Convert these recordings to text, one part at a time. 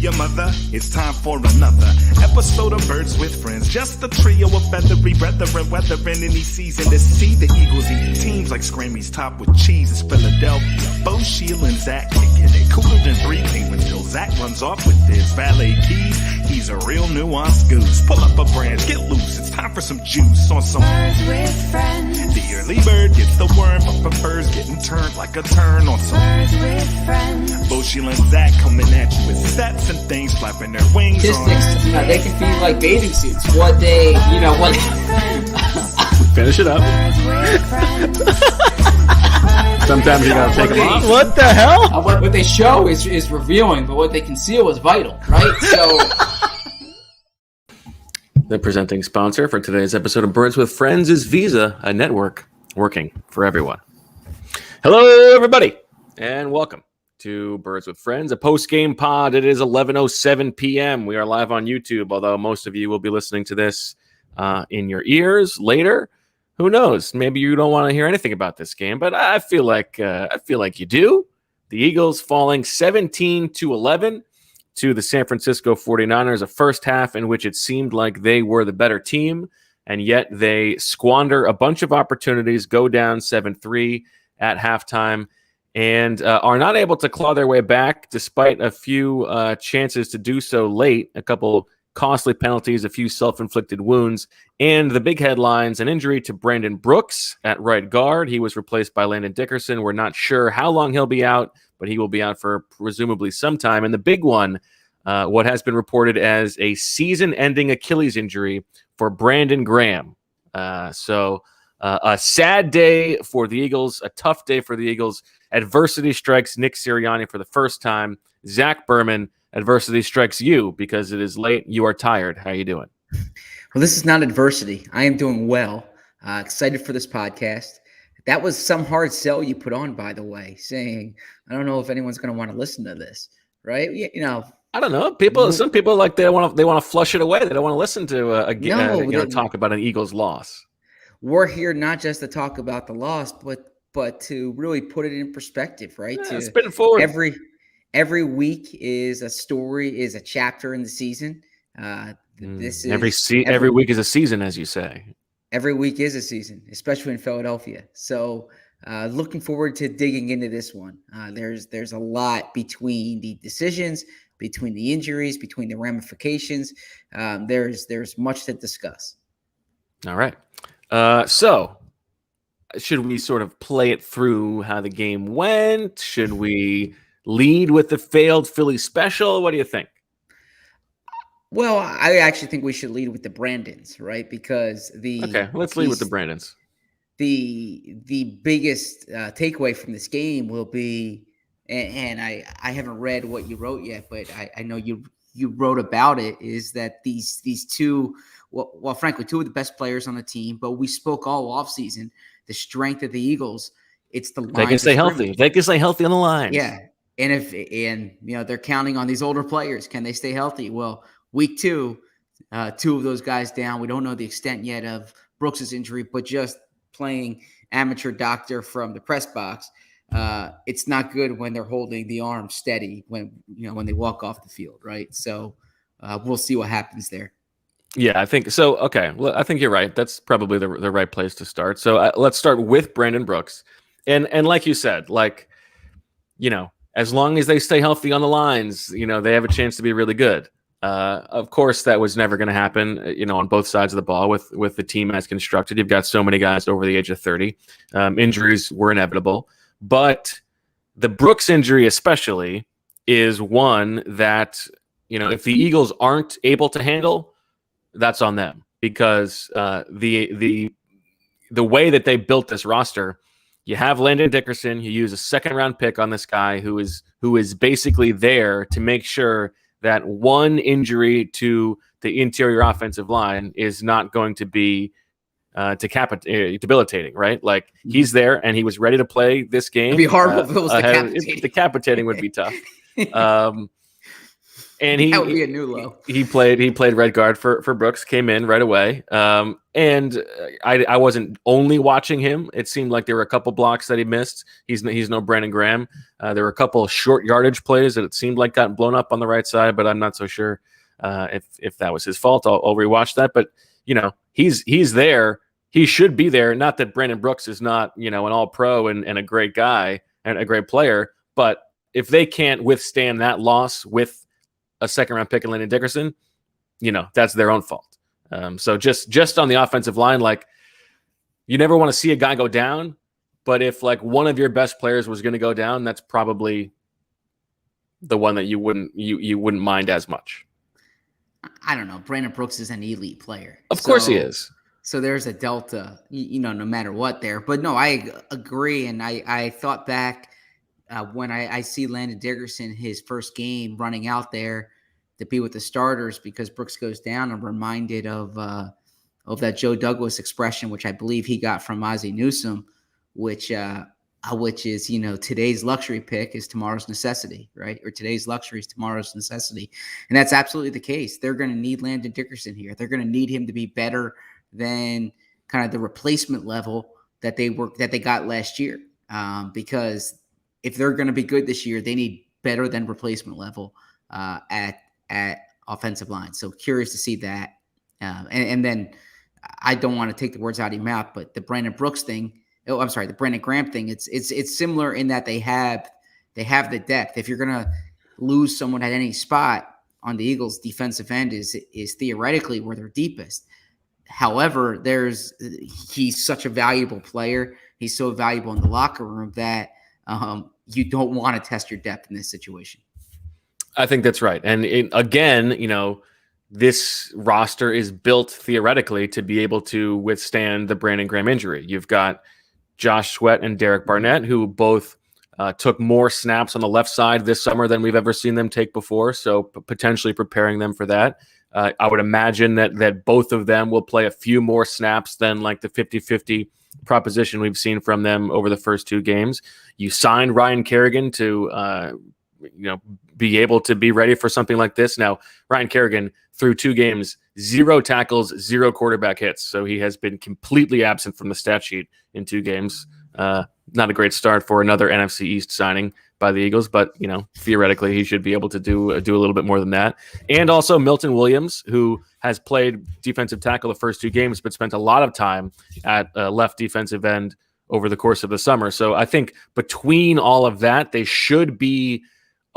your mother. It's time for another episode of Birds with Friends. Just a trio of feathery brethren weathering any season to see the Eagles eat teams like Scrammy's top with cheese. It's Philadelphia. Bo, Sheila, and Zach kicking it cooler than 3 penguins until Zach runs off with his valet keys. He's a real nuanced goose. Pull up a branch, get loose. It's time for some juice on some Birds with Friends. The early bird gets the worm, but prefers getting turned like a turn on some Birds with Friends. Bo, Sheila, and Zach coming at you with sets and things, flapping their wings Statistics, they can be like bathing suits. What they, what... Finish it up. Sometimes you gotta take them off. What the hell? What they show is revealing, but what they conceal is vital, right? So... The presenting sponsor for today's episode of Birds with Friends is Visa, a network working for everyone. Hello, everybody, and welcome to Birds with Friends, a post-game pod. It is 11:07 p.m. We are live on YouTube, although most of you will be listening to this in your ears later. Who knows? Maybe you don't want to hear anything about this game, but I feel like you do. The Eagles falling 17-11 to the San Francisco 49ers, a first half in which it seemed like they were the better team, and yet they squander a bunch of opportunities, go down 7-3 at halftime, and are not able to claw their way back despite a few chances to do so late, a couple costly penalties, a few self-inflicted wounds, and the big headlines, an injury to Brandon Brooks at right guard. He was replaced by Landon Dickerson. We're not sure how long he'll be out, but he will be out for presumably some time. And the big one, what has been reported as a season-ending Achilles injury for Brandon Graham. So a sad day for the Eagles, a tough day for the Eagles. Adversity strikes Nick Sirianni for the first time. Zach Berman, adversity strikes you because it is late. You are tired. How are you doing? Well, this is not adversity. I am doing well. Excited for this podcast. That was some hard sell you put on, by the way, saying, I don't know if anyone's going to want to listen to this, right? I don't know. Some people like they want to flush it away. They don't want to listen to talk about an Eagles loss. We're here not just to talk about the loss, but to really put it in perspective, right? Yeah, spin it forward. Every week is a story, is a chapter in the season. Every week is a season, as you say. Every week is a season, especially in Philadelphia. So looking forward to digging into this one. There's a lot between the decisions, between the injuries, between the ramifications. There's much to discuss. All right. So should we sort of play it through how the game went? Should we lead with the failed Philly special? What do you think? Well, I actually think we should lead with the Brandons, right? Because let's lead with the Brandons. The biggest takeaway from this game will be, and I haven't read what you wrote yet, but I know you wrote about it, is that these two, well, frankly, two of the best players on the team, but we spoke all offseason, the strength of the Eagles, it's the line. They can stay healthy. They can stay healthy on the line. Yeah. And they're counting on these older players. Can they stay healthy? Well, week 2, 2 of those guys down. We don't know the extent yet of Brooks's injury, but just playing amateur doctor from the press box, it's not good when they're holding the arm steady when they walk off the field, right? So we'll see what happens there. Yeah, I think so. Okay, well, I think you're right. That's probably the right place to start. So let's start with Brandon Brooks, and like you said, as long as they stay healthy on the lines, they have a chance to be really good. Of course, that was never going to happen, on both sides of the ball with the team as constructed. You've got so many guys over the age of 30. Injuries were inevitable. But the Brooks injury especially is one that, if the Eagles aren't able to handle, that's on them. Because the way that they built this roster, you have Landon Dickerson, you use a second-round pick on this guy who is basically there to make sure that one injury to the interior offensive line is not going to be debilitating, right? Like, he's there and he was ready to play this game. It'd be horrible if it was decapitating. Decapitating would be tough. And That would be a new low. he played red guard for Brooks, came in right away. And I wasn't only watching him. It seemed like there were a couple blocks that he missed. He's no Brandon Graham. There were a couple short yardage plays that it seemed like got blown up on the right side, but I'm not so sure if that was his fault. I'll rewatch that. But he's there. He should be there. Not that Brandon Brooks is not an all-pro and a great guy and a great player, but if they can't withstand that loss with a second-round pick in Landon Dickerson, that's their own fault. So just on the offensive line, like, you never want to see a guy go down, but if like one of your best players was going to go down, that's probably the one that you wouldn't mind as much. I don't know. Brandon Brooks is an elite player. Of course he is. So there's a delta, no matter what there. But no, I agree. And I thought back when I see Landon Dickerson, his first game running out there to be with the starters because Brooks goes down. I'm reminded of that Joe Douglas expression, which I believe he got from Ozzie Newsome, which is, today's luxury pick is tomorrow's necessity, right? Or today's luxury is tomorrow's necessity. And that's absolutely the case. They're going to need Landon Dickerson here. They're going to need him to be better than kind of the replacement level that they got last year. Because if they're going to be good this year, they need better than replacement level at offensive line. So curious to see that. And then I don't want to take the words out of your mouth, but the Brandon Brooks thing, the Brandon Graham thing, it's similar in that they have the depth. If you're going to lose someone at any spot on the Eagles' defensive end is theoretically where they're deepest. However, he's such a valuable player. He's so valuable in the locker room that you don't want to test your depth in this situation. I think that's right. And again, this roster is built theoretically to be able to withstand the Brandon Graham injury. You've got Josh Sweat and Derek Barnett, who both took more snaps on the left side this summer than we've ever seen them take before. So potentially preparing them for that. I would imagine that both of them will play a few more snaps than like the 50-50 proposition we've seen from them over the first two games. You signed Ryan Kerrigan to, be able to be ready for something like this. Now, Ryan Kerrigan, through two games, 0 tackles, 0 quarterback hits. So he has been completely absent from the stat sheet in 2 games. Not a great start for another NFC East signing by the Eagles, but theoretically he should be able to do a little bit more than that. And also Milton Williams, who has played defensive tackle the first 2 games, but spent a lot of time at left defensive end over the course of the summer. So I think between all of that, they should be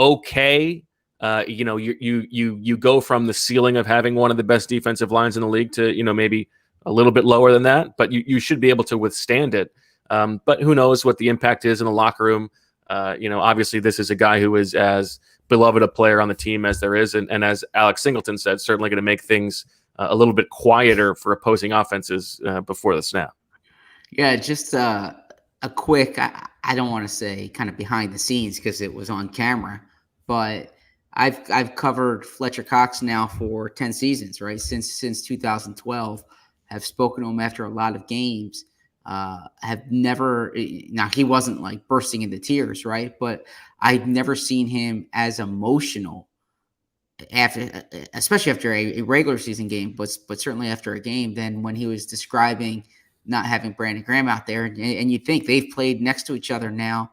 okay. You go from the ceiling of having one of the best defensive lines in the league to maybe a little bit lower than that, but you should be able to withstand it. But who knows what the impact is in the locker room. Obviously this is a guy who is as beloved a player on the team as there is. And as Alex Singleton said, certainly going to make things a little bit quieter for opposing offenses before the snap. Yeah, just a quick, I don't want to say kind of behind the scenes because it was on camera, but I've covered Fletcher Cox now for 10 seasons, right? Since 2012, have spoken to him after a lot of games. Have never, now he wasn't like bursting into tears, right? But I've never seen him as emotional especially after a regular season game, but certainly after a game than when he was describing not having Brandon Graham out there. And you think they've played next to each other now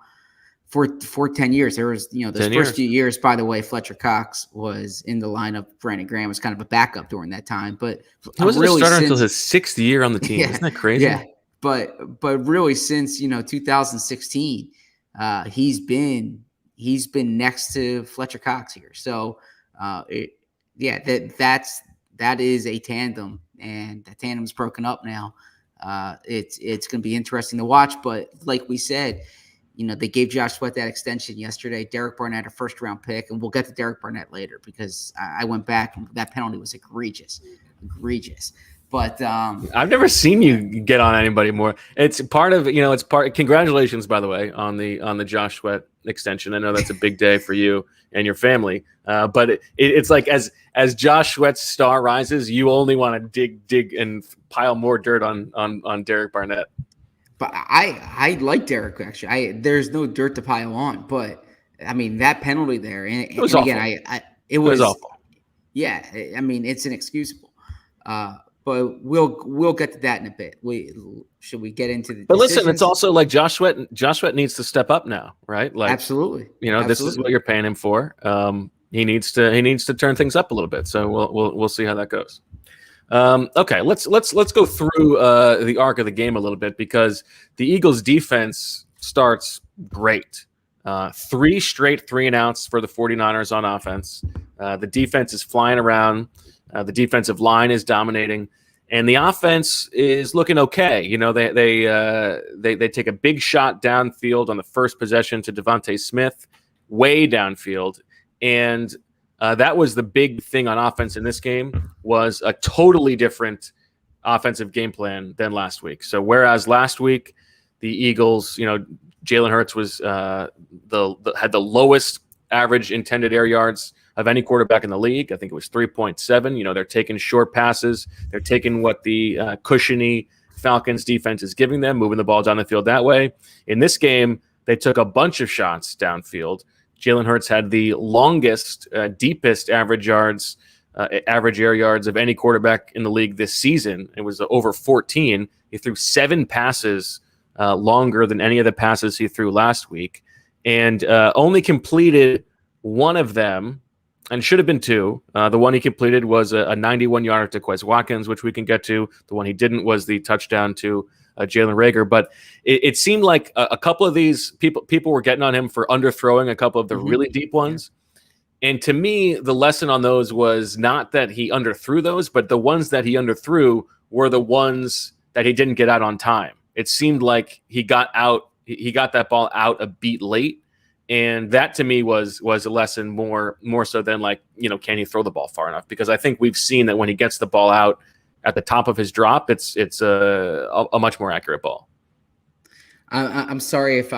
for 10 years. There was, those first few years, by the way, Fletcher Cox was in the lineup. Brandon Graham was kind of a backup during that time, but he wasn't really a starter until his 6th year on the team. Yeah, isn't that crazy? Yeah. But really since, 2016, he's been next to Fletcher Cox here. So that is a tandem, and that tandem's broken up now. It's going to be interesting to watch, but like we said, they gave Josh Sweat that extension yesterday. Derek Barnett, a first-round pick, and we'll get to Derek Barnett later because I went back and that penalty was egregious. But I've never seen you get on anybody more. It's part of, congratulations, by the way, on the Josh Sweat extension. I know that's a big day for you and your family. But it's like as Josh Sweat's star rises, you only want to dig and pile more dirt on Derek Barnett. But I like Derek, actually. There's no dirt to pile on, but I mean that penalty there, and again, It It was was, awful. yeah. I mean, it's inexcusable. But we'll get to that in a bit. Should we get into the But decisions? listen, it's also like Josh Sweat needs to step up now, right? Like, Absolutely. this is what you're paying him for. He needs to turn things up a little bit. So we'll see how that goes. Okay, let's go through the arc of the game a little bit, because the Eagles' defense starts great. 3 straight 3-and-outs for the 49ers on offense. The defense is flying around. The defensive line is dominating, and the offense is looking okay. They take a big shot downfield on the first possession to Devontae Smith, way downfield, and that was the big thing on offense in this game, was a totally different offensive game plan than last week. So whereas last week the Eagles, Jalen Hurts was had the lowest average intended air yards of any quarterback in the league. I think it was 3.7. They're taking short passes. They're taking what the cushiony Falcons defense is giving them, moving the ball down the field that way. In this game, they took a bunch of shots downfield. Jalen Hurts had the longest, deepest average air yards of any quarterback in the league this season. It was over 14. He threw 7 passes longer than any of the passes he threw last week, and only completed one of them, and should have been 2. The one he completed was a 91-yarder to Quez Watkins, which we can get to. The one he didn't was the touchdown to Jalen Reagor. But it seemed like a couple of these people were getting on him for underthrowing a couple of the really deep ones. Yeah. And to me, the lesson on those was not that he underthrew those, but the ones that he underthrew were the ones that he didn't get out on time. It seemed like he got that ball out a beat late. And that to me was a lesson more so than can he throw the ball far enough? Because I think we've seen that when he gets the ball out at the top of his drop, it's a much more accurate ball. I'm sorry if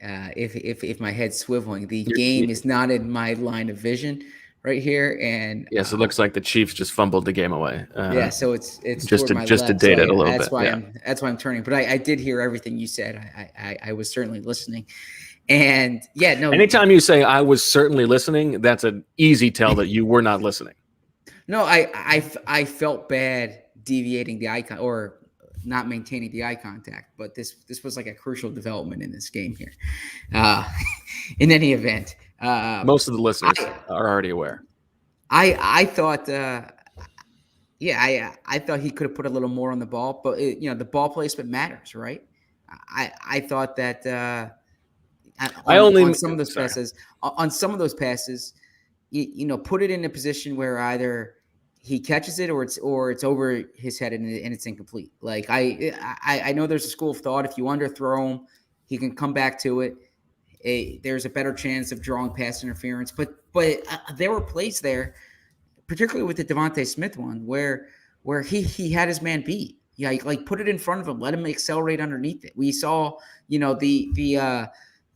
if my head's swiveling. The game is not in my line of vision right here, and yes, it looks like the Chiefs just fumbled the game away. So it's just to date it a little bit. That's why I'm turning. But I did hear everything you said. I was certainly listening. And no. Anytime you say I was certainly listening, that's an easy tell that you were not listening. No, I felt bad deviating the eye or not maintaining the eye contact, but this was like a crucial development in this game here. In any event, most of the listeners are already aware. I thought, I thought he could have put a little more on the ball, but the ball placement matters, right? I thought that. On some of those passes, put it in a position where either he catches it or it's over his head and it's incomplete. Like I know there's a school of thought, if you underthrow him, he can come back to it. There's a better chance of drawing pass interference, but there were plays there, particularly with the Devontae Smith one, where he had his man beat. Yeah, like put it in front of him, let him accelerate underneath it. We saw,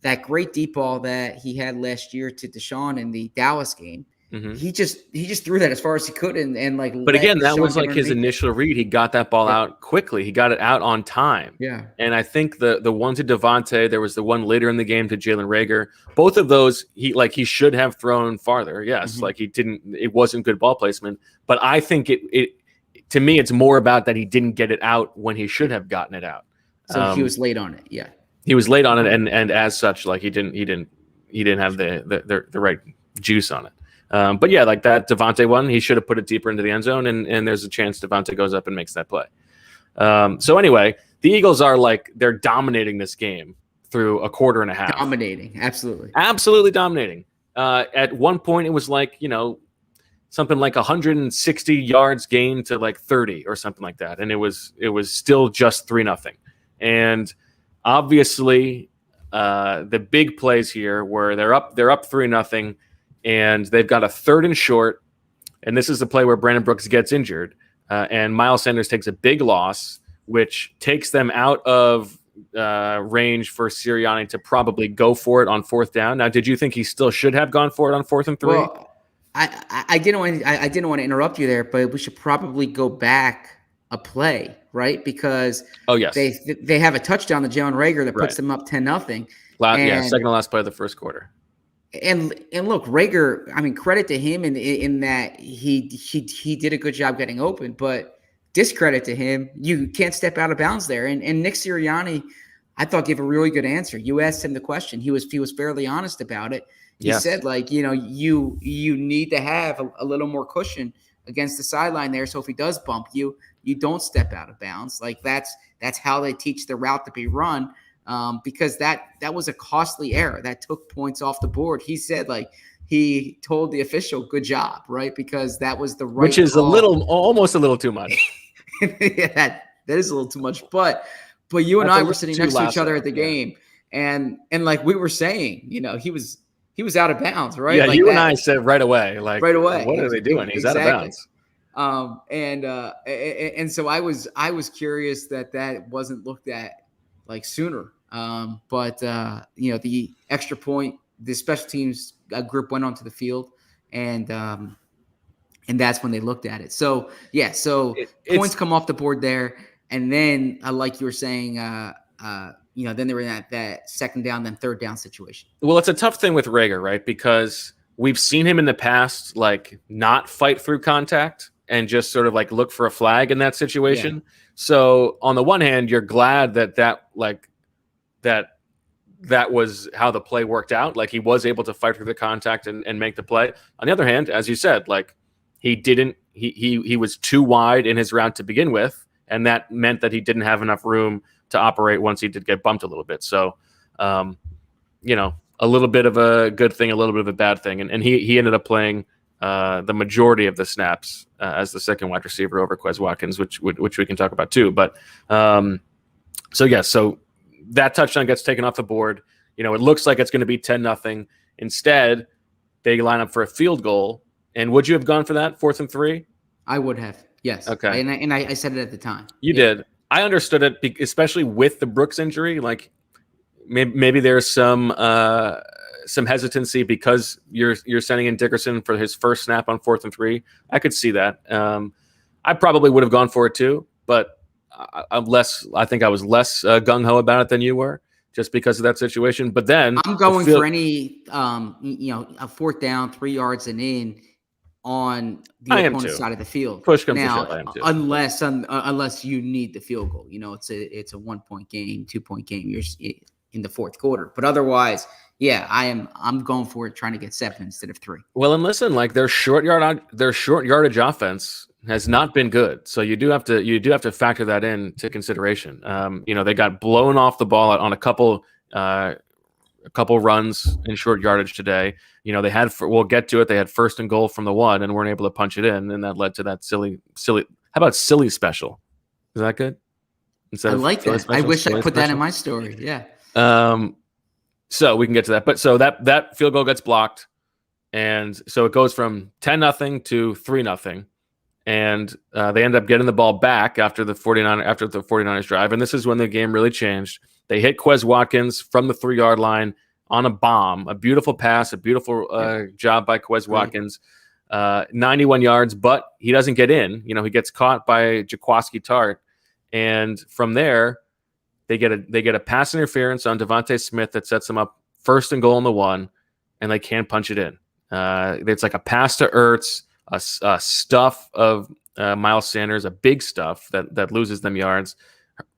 that great deep ball that he had last year to Deshaun in the Dallas game. Mm-hmm. He just threw that as far as he could and like. But again, that was like his initial read. He got that ball out quickly. He got it out on time. Yeah. And I think the one to Devontae, there was the one later in the game to Jalen Reagor. Both of those, he should have thrown farther. Yes, mm-hmm. Like he didn't. It wasn't good ball placement. But I think it to me, it's more about that he didn't get it out when he should have gotten it out. So he was late on it. Yeah. He was late on it, and as such, like he didn't have the right juice on it. But yeah, like that Devontae one, he should have put it deeper into the end zone, and there's a chance Devontae goes up and makes that play. So anyway, the Eagles are they're dominating this game through a quarter and a half. Dominating, absolutely dominating. At one point, it was something like 160 yards gained to 30 or something like that, and it was still just 3-0, and obviously, the big plays here where they're up 3-0, and they've got a 3rd and short, and this is the play where Brandon Brooks gets injured, and Miles Sanders takes a big loss, which takes them out of range for Sirianni to probably go for it on 4th down. Now, did you think he still should have gone for it on 4th and 3? Well, I didn't want to interrupt you there, but we should probably go back a play, right? Because they have a touchdown to Jalen Reagor that puts them up 10-0. Second to last play of the first quarter. And look, Rager, I mean, credit to him in that he did a good job getting open, but discredit to him, you can't step out of bounds there. And Nick Sirianni, I thought, gave a really good answer. You asked him the question. He was fairly honest about it. He said, like, you need to have a little more cushion against the sideline there. So if he does bump you, you don't step out of bounds. Like that's how they teach the route to be run. Because that was a costly error that took points off the board. He said, like, he told the official, good job, right? Because that was the right Which is call. almost a little too much. Yeah, that is a little too much. But you and I were sitting next to each other at the game, and like we were saying, he was out of bounds, right? Yeah, like you and I said right away, what are they doing? He's out of bounds. And so I was curious that wasn't looked at like sooner. But the extra point, the special teams group went onto the field, and that's when they looked at it. So yeah, points come off the board there, and then like you were saying, then they were in that second down, then third down situation. Well, it's a tough thing with Rager, right? Because we've seen him in the past, like, not fight through contact and just sort of like look for a flag in that situation. Yeah. So on the one hand, you're glad that was how the play worked out. Like, he was able to fight through the contact and make the play. On the other hand, as you said, like, he was too wide in his route to begin with, and that meant that he didn't have enough room to operate once he did get bumped a little bit. So, a little bit of a good thing, a little bit of a bad thing. And he ended up playing the majority of the snaps as the second wide receiver over Quez Watkins, which we can talk about too. But so that touchdown gets taken off the board. It looks like it's going to be 10-0. Instead, they line up for a field goal. And would you have gone for that 4th and 3? I would have, yes. Okay. And I said it at the time. You did. I understood it, especially with the Brooks injury. Like, maybe there's some hesitancy because you're sending in Dickerson for his first snap on 4th and 3. I could see that. I probably would have gone for it too, but I think I was less gung-ho about it than you were, just because of that situation. But then I'm going for any a 4th down, 3 yards and in on the opponent's side of the field. Push comes now, to shove, I am too. Unless you need the field goal. It's a 1-point game, 2-point game. You're in the fourth quarter, but otherwise, yeah, I'm going for it, trying to get 7 instead of 3. Well, and listen, like, their short yardage offense has not been good, so you do have to factor that into consideration. They got blown off the ball on a couple runs in short yardage today. We'll get to it. They had 1st and goal from the 1 and weren't able to punch it in, and that led to that silly. How about silly special? Is that good? I like that. I wish I put that in my story. Yeah. So we can get to that, but so that field goal gets blocked, and so it goes from 10-0 to 3-0, and they end up getting the ball back after the 49ers drive, and this is when the game really changed. They hit Quez Watkins from the 3-yard line on a bomb, a beautiful pass, a beautiful job by Quez Watkins, 91 yards, but he doesn't get in. He gets caught by Jaquiski Tartt, and from there, they get a pass interference on Devontae Smith that sets them up 1st and goal on the 1, and they can't punch it in. It's like a pass to Ertz, a stuff of Miles Sanders, a big stuff that loses them yards.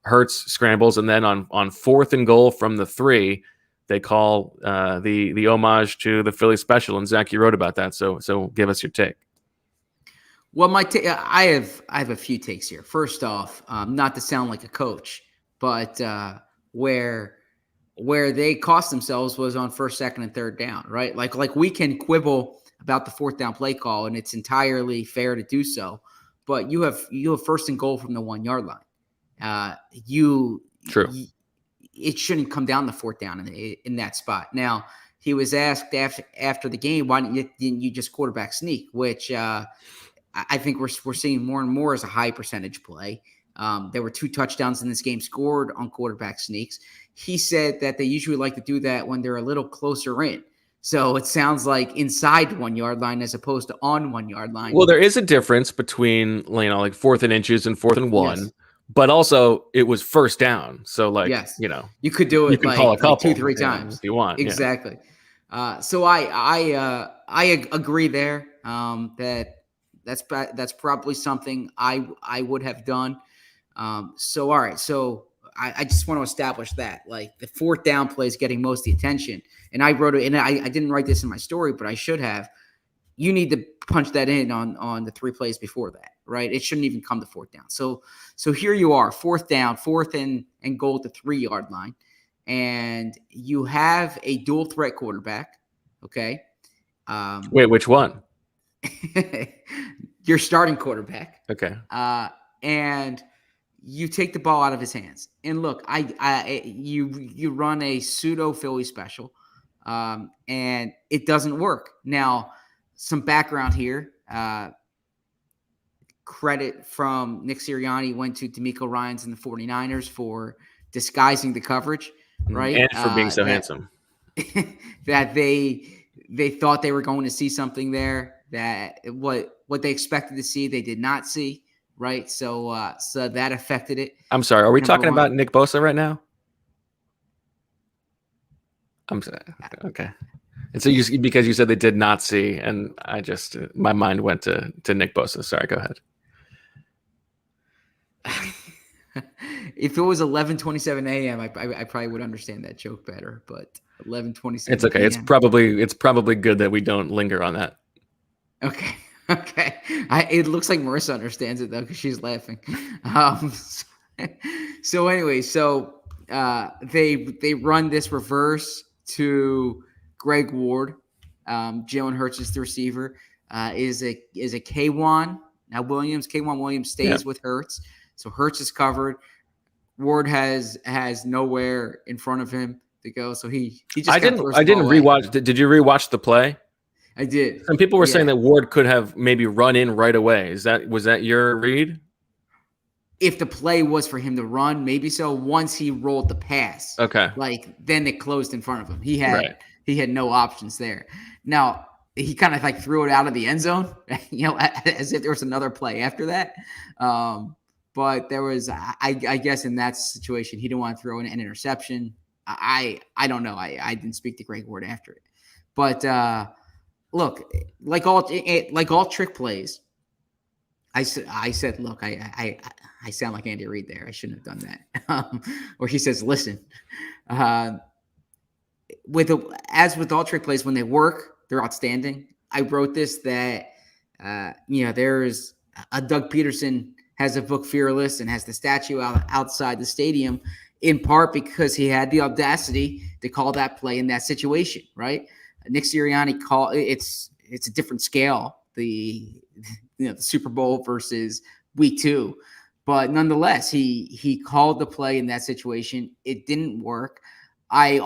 Hurts scrambles, and then on 4th and goal from the 3, they call the homage to the Philly special. And Zach, you wrote about that, so give us your take. Well, I have a few takes here. First off, not to sound like a coach, but where they cost themselves was on 1st, 2nd, and 3rd down, right? Like we can quibble about the 4th down play call, and it's entirely fair to do so. But you have 1st and goal from the 1-yard line. True. It shouldn't come down the 4th down in that spot. Now, he was asked after the game, why didn't you just quarterback sneak, which I think we're seeing more and more as a high percentage play. There were 2 touchdowns in this game scored on quarterback sneaks. He said that they usually like to do that when they're a little closer in. So it sounds like inside 1-yard line as opposed to on 1-yard line. Well, there is a difference between, like 4th and inches and 4th and 1, yes. But also it was 1st down. So you could do it, you can call a couple 2-3 times if you want. Exactly. So I agree there. That's probably something I would have done. So all right, so I just want to establish that like the fourth down play is getting most of the attention, and I wrote it, and I didn't write this in my story, but I should have. You need to punch that in on the 3 plays before that, right? It shouldn't even come to fourth down. So here you are, fourth down, fourth and goal at the 3-yard line, and you have a dual threat quarterback. Okay. Wait, which one? Your starting quarterback. Okay. And you take the ball out of his hands. And look, you run a pseudo Philly special, and it doesn't work. Now, some background here. Credit from Nick Sirianni went to D'Amico Ryans and the 49ers for disguising the coverage, right? And for being so handsome. That they thought they were going to see something there that what they expected to see, they did not see, right? So so that affected it. I'm sorry. Are we talking about Nick Bosa right now? I'm sorry. Okay. And so because you said they did not see, and I just my mind went to Nick Bosa. Sorry, go ahead. If it was 11:27 a.m., I probably would understand that joke better. But 11:27. It's okay. It's probably good that we don't linger on that. Okay. Okay. It looks like Marissa understands it though because she's laughing. So anyway, they run this reverse to Greg Ward. Jalen Hurts is the receiver. Is a K1 now Williams. K1 Williams stays with Hurts, so Hurts is covered. Ward has nowhere in front of him to go, so he just. I didn't rewatch. Did you rewatch the play? I did. Some people were saying that Ward could have maybe run in right away. Was that your read? If the play was for him to run, maybe so. Once he rolled the pass, okay, like then it closed in front of him. He had no options there. Now he kind of like threw it out of the end zone, as if there was another play after that. But there was, I guess, in that situation, he didn't want to throw an interception. I don't know. I didn't speak to Greg Ward after it, but look, like all trick plays. I said, look, I sound like Andy Reid there. I shouldn't have done that. Or he says, listen, as with all trick plays, when they work, they're outstanding. I wrote this that, there's a Doug Peterson has a book Fearless and has the statue outside the stadium in part because he had the audacity to call that play in that situation, right? Nick Sirianni it's a different scale. The Super Bowl versus week 2. But nonetheless, he called the play in that situation. It didn't work. I've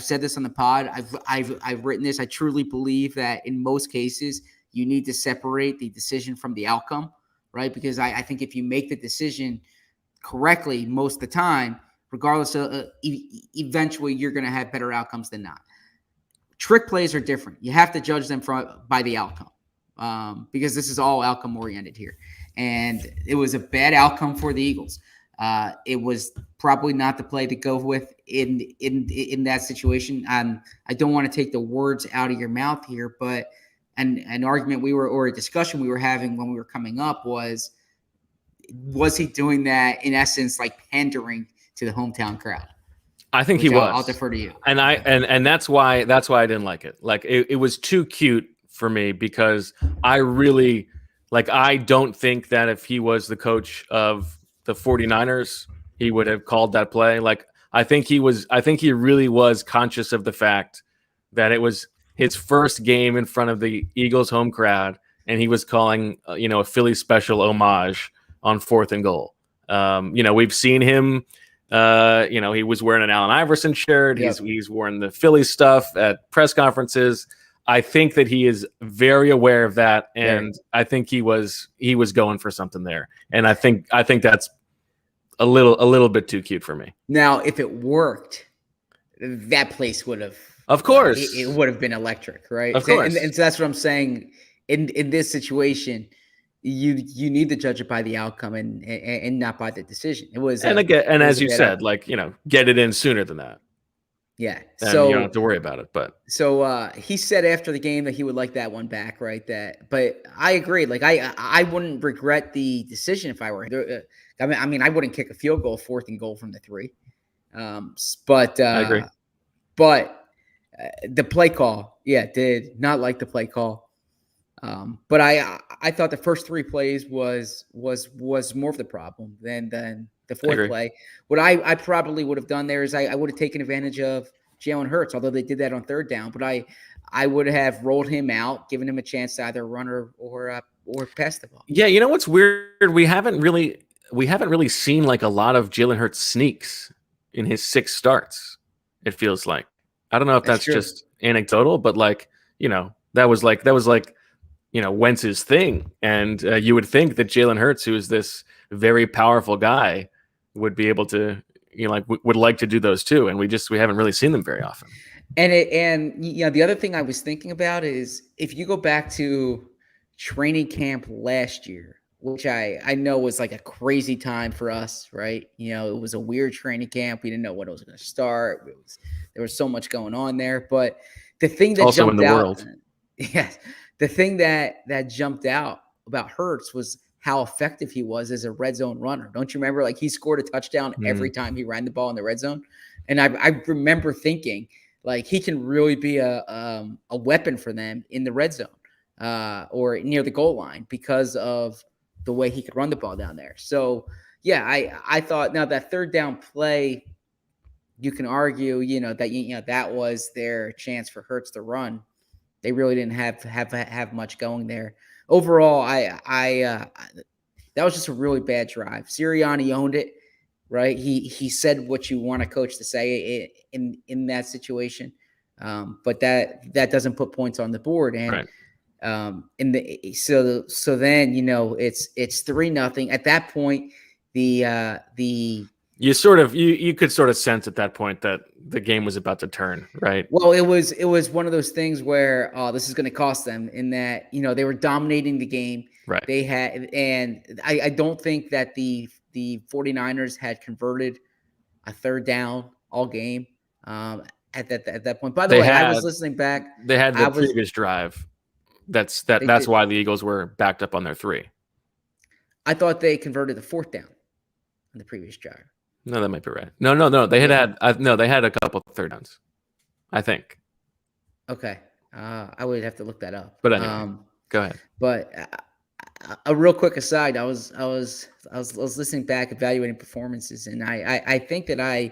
said this on the pod. I've written this. I truly believe that in most cases, you need to separate the decision from the outcome, right? Because I think if you make the decision correctly most of the time, regardless of eventually you're going to have better outcomes than not. Trick plays are different. You have to judge them by the outcome because this is all outcome oriented here. And it was a bad outcome for the Eagles. It was probably not the play to go with in that situation. I don't want to take the words out of your mouth here, but an argument or a discussion we were having when we were coming up was he doing that in essence, like pandering to the hometown crowd? I think he was. I'll defer to you. And that's why I didn't like it. Like it was too cute for me because I really I don't think that if he was the coach of the 49ers, he would have called that play. I think he really was conscious of the fact that it was his first game in front of the Eagles home crowd, and he was calling a Philly special homage on 4th and goal. We've seen him. He was wearing an Allen Iverson shirt. Yep. He's worn the Philly stuff at press conferences. I think that he is very aware of that, and I think he was going for something there. And I think that's a little bit too cute for me. Now, if it worked, that place would have, of course, it would have been electric, right? Of course. And so that's what I'm saying. In this situation, you need to judge it by the outcome and not by the decision. It was, as you said, get it in sooner than that. Yeah. and you don't have to worry about it. But He said after the game that he would like that one back, right? But I agree. Like I wouldn't regret the decision if I were. I mean, I wouldn't kick a field goal, 4th and goal from the 3. But I agree. But the play call, did not like the play call. But I thought the first 3 plays was more of the problem than the 4th play. What I probably would have done there is I would have taken advantage of Jalen Hurts, although they did that on 3rd down. But I would have rolled him out, given him a chance to either run or pass the ball. Yeah, you know what's weird? We haven't really seen like a lot of Jalen Hurts sneaks in his 6 starts. It feels like. I don't know if that's just anecdotal, but like, that was like Wentz's thing. And you would think that Jalen Hurts, who is this very powerful guy, would be able to, would like to do those too. And we haven't really seen them very often. And the other thing I was thinking about is if you go back to training camp last year, which I know was like a crazy time for us, right? It was a weird training camp. We didn't know when it was going to start. There was so much going on there. But the thing that also jumped in the out, world. yes, the thing that jumped out about Hurts was how effective he was as a red zone runner. Don't you remember? Like he scored a touchdown every time he ran the ball in the red zone. And I remember thinking like he can really be a weapon for them in the red zone or near the goal line because of the way he could run the ball down there. So yeah, I thought now that 3rd down play, you can argue, that that was their chance for Hurts to run. They really didn't have much going there. Overall, I that was just a really bad drive. Sirianni owned it, right? He said what you want a coach to say in that situation, but that doesn't put points on the board. And right. So then it's 3-0 at that point. You could sort of sense at that point that the game was about to turn, right? Well, it was one of those things where this is going to cost them in that they were dominating the game. Right. They had, and I don't think that the 49ers had converted a 3rd down all game at that point. By the way, I was listening back. They had the previous drive. That's why the Eagles were backed up on their 3. I thought they converted the 4th down on the previous drive. No, that might be right. No. They had a couple 3rd downs, I think. Okay, I would have to look that up. But anyway, go ahead. But a real quick aside, I was listening back, evaluating performances, and I think that I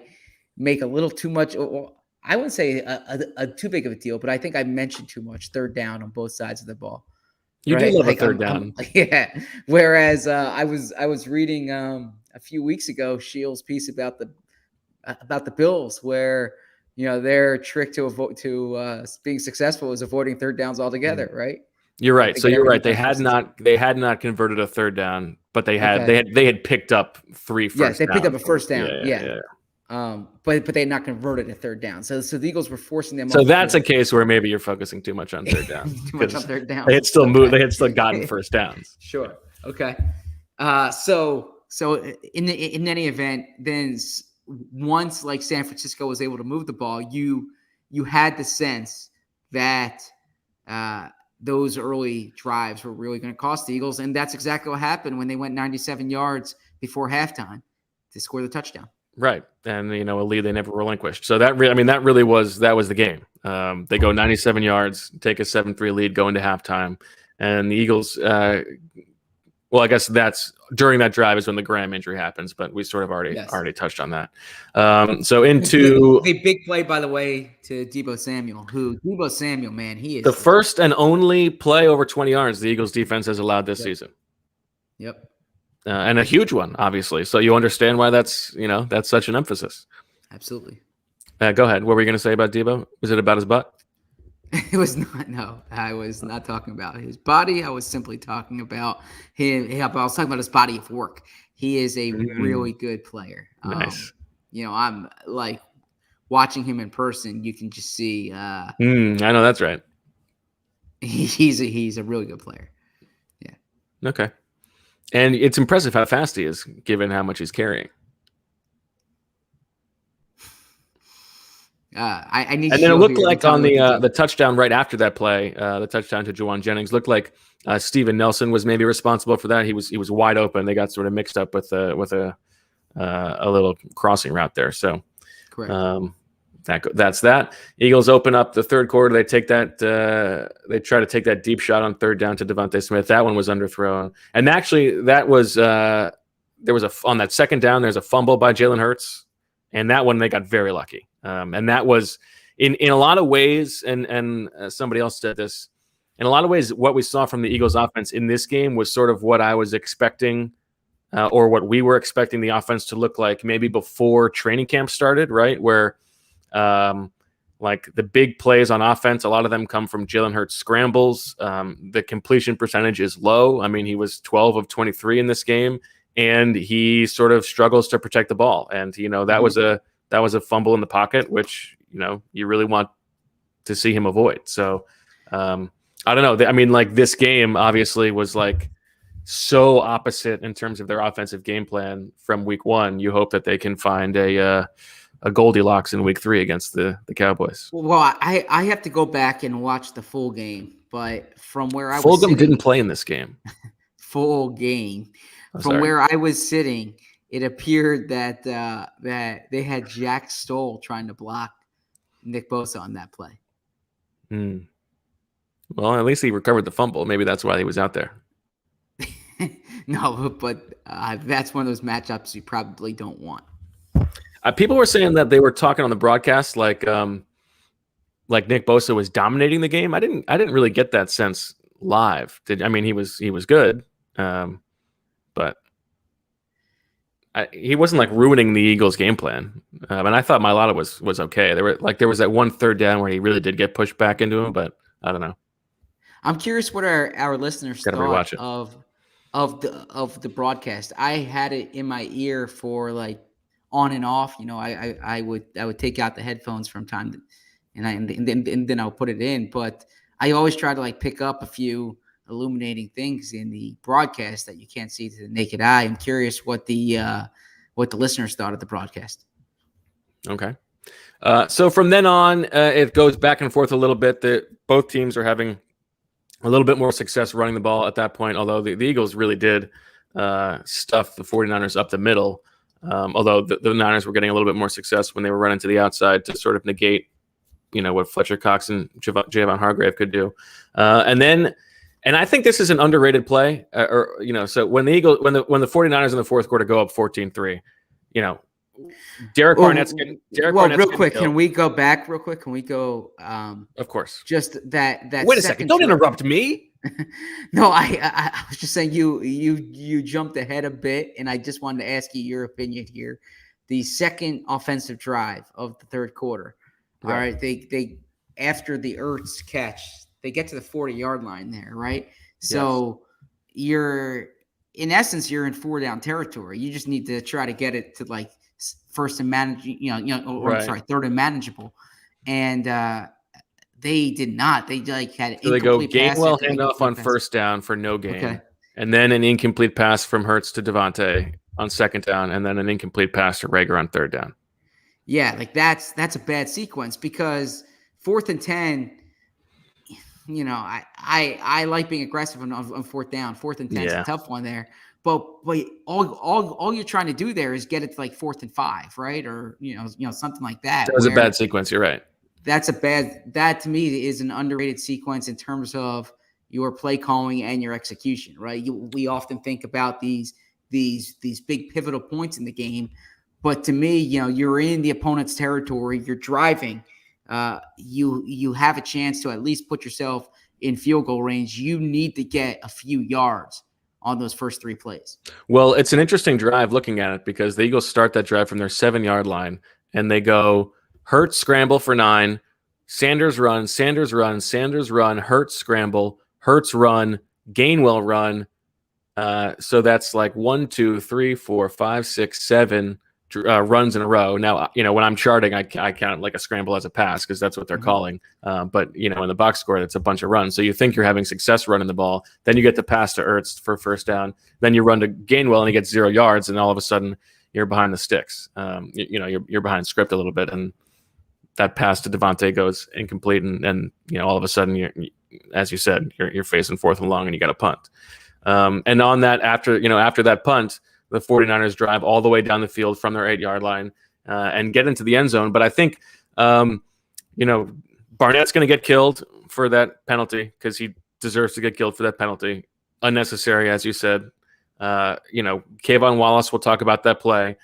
make a little too much. I wouldn't say a too big of a deal, but I think I mentioned too much 3rd down on both sides of the ball. You do love a 3rd down. Yeah. Whereas I was reading a few weeks ago Shields' piece about the Bills, where their trick to being successful is avoiding 3rd downs altogether, right? You're right. So you're right. They had not converted a 3rd down, but they had picked up 3 first downs. Yes, they picked up a 1st down. Yeah. But they had not converted a 3rd down. So the Eagles were forcing them. So that's a case where maybe you're focusing too much on 3rd down. Too much on 3rd down. They had still moved. They had still gotten 1st downs. Sure. Okay. So in any event, then once like San Francisco was able to move the ball, you had the sense that those early drives were really going to cost the Eagles, and that's exactly what happened when they went 97 yards before halftime to score the touchdown. Right, and a lead they never relinquished. So that really was the game. They go 97 yards, take a 7-3 lead, go into halftime, and the Eagles. Well, I guess that's during that drive is when the Graham injury happens, but we sort of already touched on that. So into the big play, by the way, to Deebo Samuel, man, he is the first and only play over 20 yards the Eagles defense has allowed this season. Yep. And a huge one, obviously. So you understand why that's such an emphasis. Absolutely. Go ahead. What were you going to say about Deebo? Was it about his butt? It was not. No, I was not talking about his body. I was simply talking about him. I was talking about his body of work. He is a really good player. Nice. I'm like watching him in person. You can just see. I know that's right. He's a really good player. Yeah. Okay. And it's impressive how fast he is, given how much he's carrying. I need. And to then it show looked here every like time on I look at the touchdown right after that play, the touchdown to Juwan Jennings looked like Steven Nelson was maybe responsible for that. He was wide open. They got sort of mixed up with a little crossing route there. So correct. That's that. Eagles open up the third quarter. They take that. They try to take that deep shot on third down to Devontae Smith. That one was underthrown. And actually, that was there was on that second down. There's a fumble by Jalen Hurts, and that one they got very lucky. And that was in a lot of ways. And somebody else said this. In a lot of ways, what we saw from the Eagles' offense in this game was sort of what I was expecting. Or what we were expecting the offense to look like maybe before training camp started, right? Where like the big plays on offense, a lot of them come from Jalen Hurts scrambles. The completion percentage is low. I mean, he was 12 of 23 in this game, and he sort of struggles to protect the ball. And, that was a fumble in the pocket, which, you really want to see him avoid. So I don't know. I mean, like this game obviously was like, so opposite in terms of their offensive game plan from week one. You hope that they can find a Goldilocks in week 3 against the Cowboys. Well, I have to go back and watch the full game, but from where I was Fulgham sitting, didn't play in this game. Full game. Oh, From sorry. where I was sitting, it appeared that that they had Jack Stoll trying to block Nick Bosa on that play. Well, at least he recovered the fumble. Maybe that's why he was out there. No, but that's one of those matchups you probably don't want. People were saying that they were talking on the broadcast like Nick Bosa was dominating the game. I didn't really get that sense live. He was good, but he wasn't like ruining the Eagles' game plan. And I thought Mailata was okay. There was that one third down where he really did get pushed back into him, but I don't know. I'm curious what our listeners thought of the broadcast. I had it in my ear for like on and off. I would take out the headphones from time to, and then I'll put it in. But I always try to like pick up a few illuminating things in the broadcast that you can't see to the naked eye. I'm curious what the listeners thought of the broadcast. Okay. So from then on, it goes back and forth a little bit. Both teams are having a little bit more success running the ball at that point, although the Eagles really did stuff the 49ers up the middle, although the Niners were getting a little bit more success when they were running to the outside to sort of negate, what Fletcher Cox and Javon Hargrave could do. And I think this is an underrated play, so when the 49ers in the fourth quarter go up 14-3, Derek Barnett's getting real quick, killed. can we go back real quick? Can we go? Of course. Just that. Wait a second! Don't interrupt me. No, I was just saying you jumped ahead a bit, and I just wanted to ask you your opinion here. The second offensive drive of the third quarter. Right. All right, they after the Ertz catch, they get to the 40-yard line there, right? So you're in essence you're in 4-down territory. You just need to try to get it to like first and third and manageable. And they did not. They like had so they go Gainwell handoff on first down for no gain, and then an incomplete pass from Hurts to Devontae on second down, and then an incomplete pass to Rager on third down. Yeah, like that's a bad sequence because 4th and 10. I like being aggressive on fourth down. 4th and 10 is a tough one there. But all you're trying to do there is get it to like 4th and 5, right? Or something like that. That was a bad sequence. You're right. That to me is an underrated sequence in terms of your play calling and your execution, right? We often think about these big pivotal points in the game, but to me, you're in the opponent's territory, you're driving. You have a chance to at least put yourself in field goal range. You need to get a few yards on those first 3 plays. Well, it's an interesting drive looking at it because the Eagles start that drive from their 7-yard line and they go Hurts scramble for 9, Sanders run, Hurts scramble, Hurts run, Gainwell run. So that's like 1, 2, 3, 4, 5, 6, 7 runs in a row. Now, when I'm charting, I count like a scramble as a pass because that's what they're calling. But, in the box score, it's a bunch of runs. So you think you're having success running the ball. Then you get the pass to Ertz for first down. Then you run to Gainwell and he gets 0 yards. And all of a sudden you're behind the sticks. You're behind script a little bit. And that pass to Devontae goes incomplete, and all of a sudden, as you said, you're facing 4th and long, and you got a punt. And on that, after that punt, the 49ers drive all the way down the field from their 8-yard line and get into the end zone. But I think, Barnett's going to get killed for that penalty because he deserves to get killed for that penalty. Unnecessary, as you said. Kayvon Wallace, we'll talk about that play.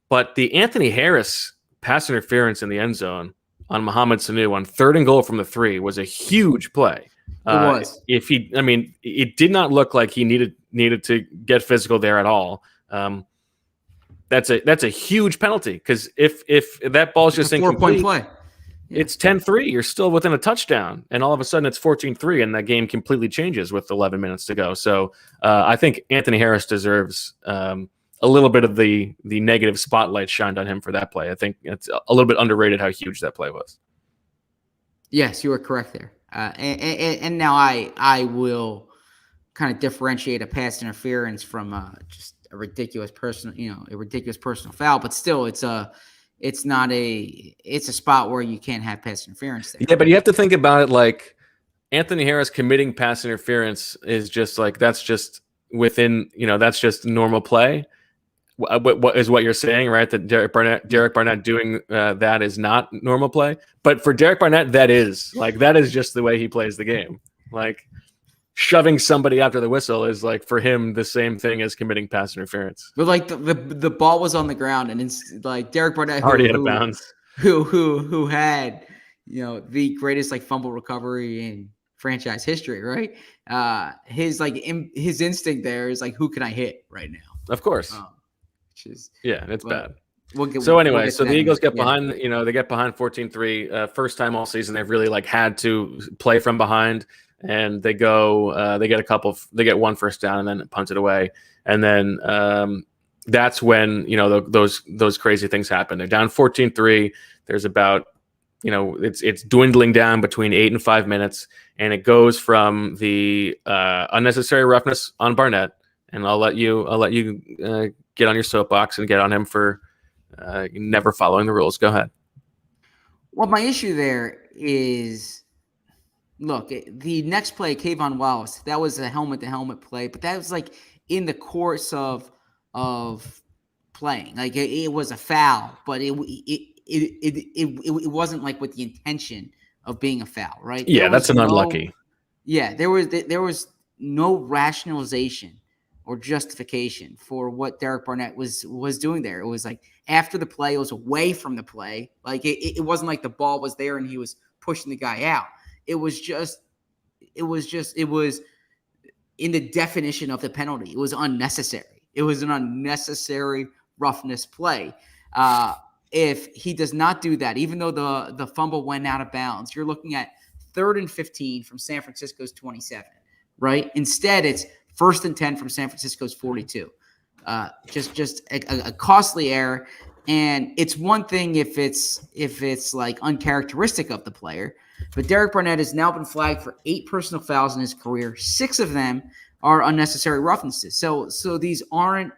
But the Anthony Harris pass interference in the end zone on Mohamed Sanu on 3rd and goal from the 3 was a huge play. It was. It did not look like he needed to get physical there at all. That's a huge penalty because if that ball's just incomplete, 4-point play. Yeah. It's 10-3. You're still within a touchdown, and all of a sudden it's 14-3, and that game completely changes with 11 minutes to go. So I think Anthony Harris deserves a little bit of the negative spotlight shined on him for that play. I think it's a little bit underrated how huge that play was. Yes, you are correct there. And now I will kind of differentiate a pass interference from just a ridiculous personal foul, but still it's a spot where you can't have pass interference there. Yeah, but you have to think about it like Anthony Harris committing pass interference is just like that's just within, that's just normal play. What is what you're saying, right? That Derek Barnett doing that is not normal play, but for Derek Barnett, that is just the way he plays the game. Like shoving somebody after the whistle is like for him the same thing as committing pass interference. But like the ball was on the ground, and it's like Derek Barnett already out of bounds, who had the greatest like fumble recovery in franchise history, right? His instinct there is like, who can I hit right now? Of course. It's bad. The Eagles get behind, they get behind 14-3. First time all season they've really like had to play from behind, and they get one first down and then punt it away. And then that's when, those crazy things happen. They're down 14-3. There's about, it's dwindling down between 8 and 5 minutes, and it goes from the unnecessary roughness on Barnett. And I'll let you get on your soapbox and get on him for never following the rules. Go ahead. Well, my issue there is, look, the next play, Kayvon Wallace, that was a helmet-to-helmet play, but that was like in the course of playing. Like it was a foul, but it wasn't like with the intention of being a foul, right? Yeah, that's an unlucky. Yeah, there was no rationalization or justification for what Derek Barnett was doing there. It was like after the play, it was away from the play. Like it wasn't like the ball was there and he was pushing the guy out. It was in the definition of the penalty. It was unnecessary. It was an unnecessary roughness play. If he does not do that, even though the fumble went out of bounds, you're looking at 3rd and 15 from San Francisco's 27, right? Instead, it's 1st and 10 from San Francisco's 42. Just a costly error. And it's one thing if it's like uncharacteristic of the player, but Derek Barnett has now been flagged for 8 personal fouls in his career. 6 of them are unnecessary roughnesses. So these are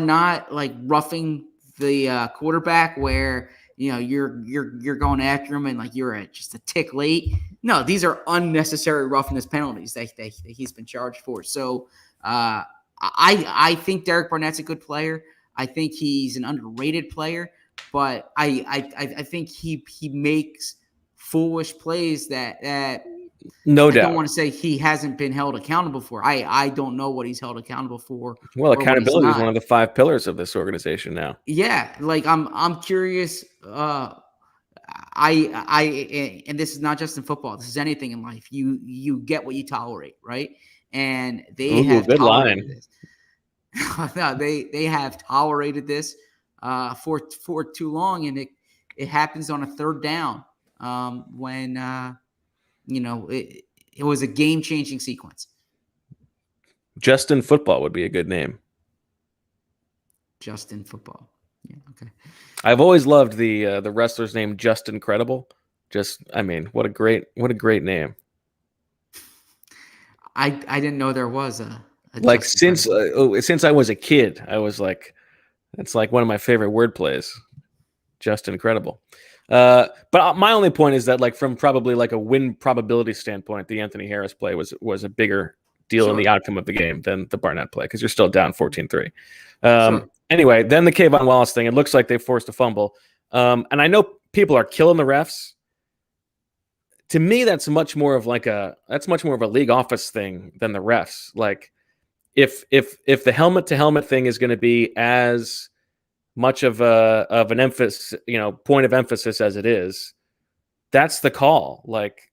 not like roughing the quarterback where you're going after him and like you're just a tick late. No, these are unnecessary roughness penalties that he's been charged for. So I think Derek Barnett's a good player. I think he's an underrated player, but I think he makes foolish plays that no doubt. I don't want to say he hasn't been held accountable for. I don't know what he's held accouable for. Well, accountability is one of the 5 pillars of this organization now. Yeah, like I'm curious. And this is not just in football. This is anything in life. You get what you tolerate, right? And they have good line. This. No, they have tolerated this for too long, and it happens on a 3rd down when it was a game-changing sequence. Justin Football would be a good name. Justin Football. Yeah, okay. I've always loved the wrestler's name, Just Incredible. What a great name. I didn't know there was a like since I was a kid, I was like, that's like one of my favorite word plays. just incredible. But my only point is that, like, from probably like a win probability standpoint, the Anthony Harris play was a bigger deal in the outcome of the game than the Barnett play, because you're still down 14-3. Anyway, then the Kayvon Wallace thing, it looks like they forced a fumble. And I know people are killing the refs. To me, that's much more of a league office thing than the refs. Like, if the helmet to helmet thing is going to be as much of an emphasis, point of emphasis as it is, that's the call. Like,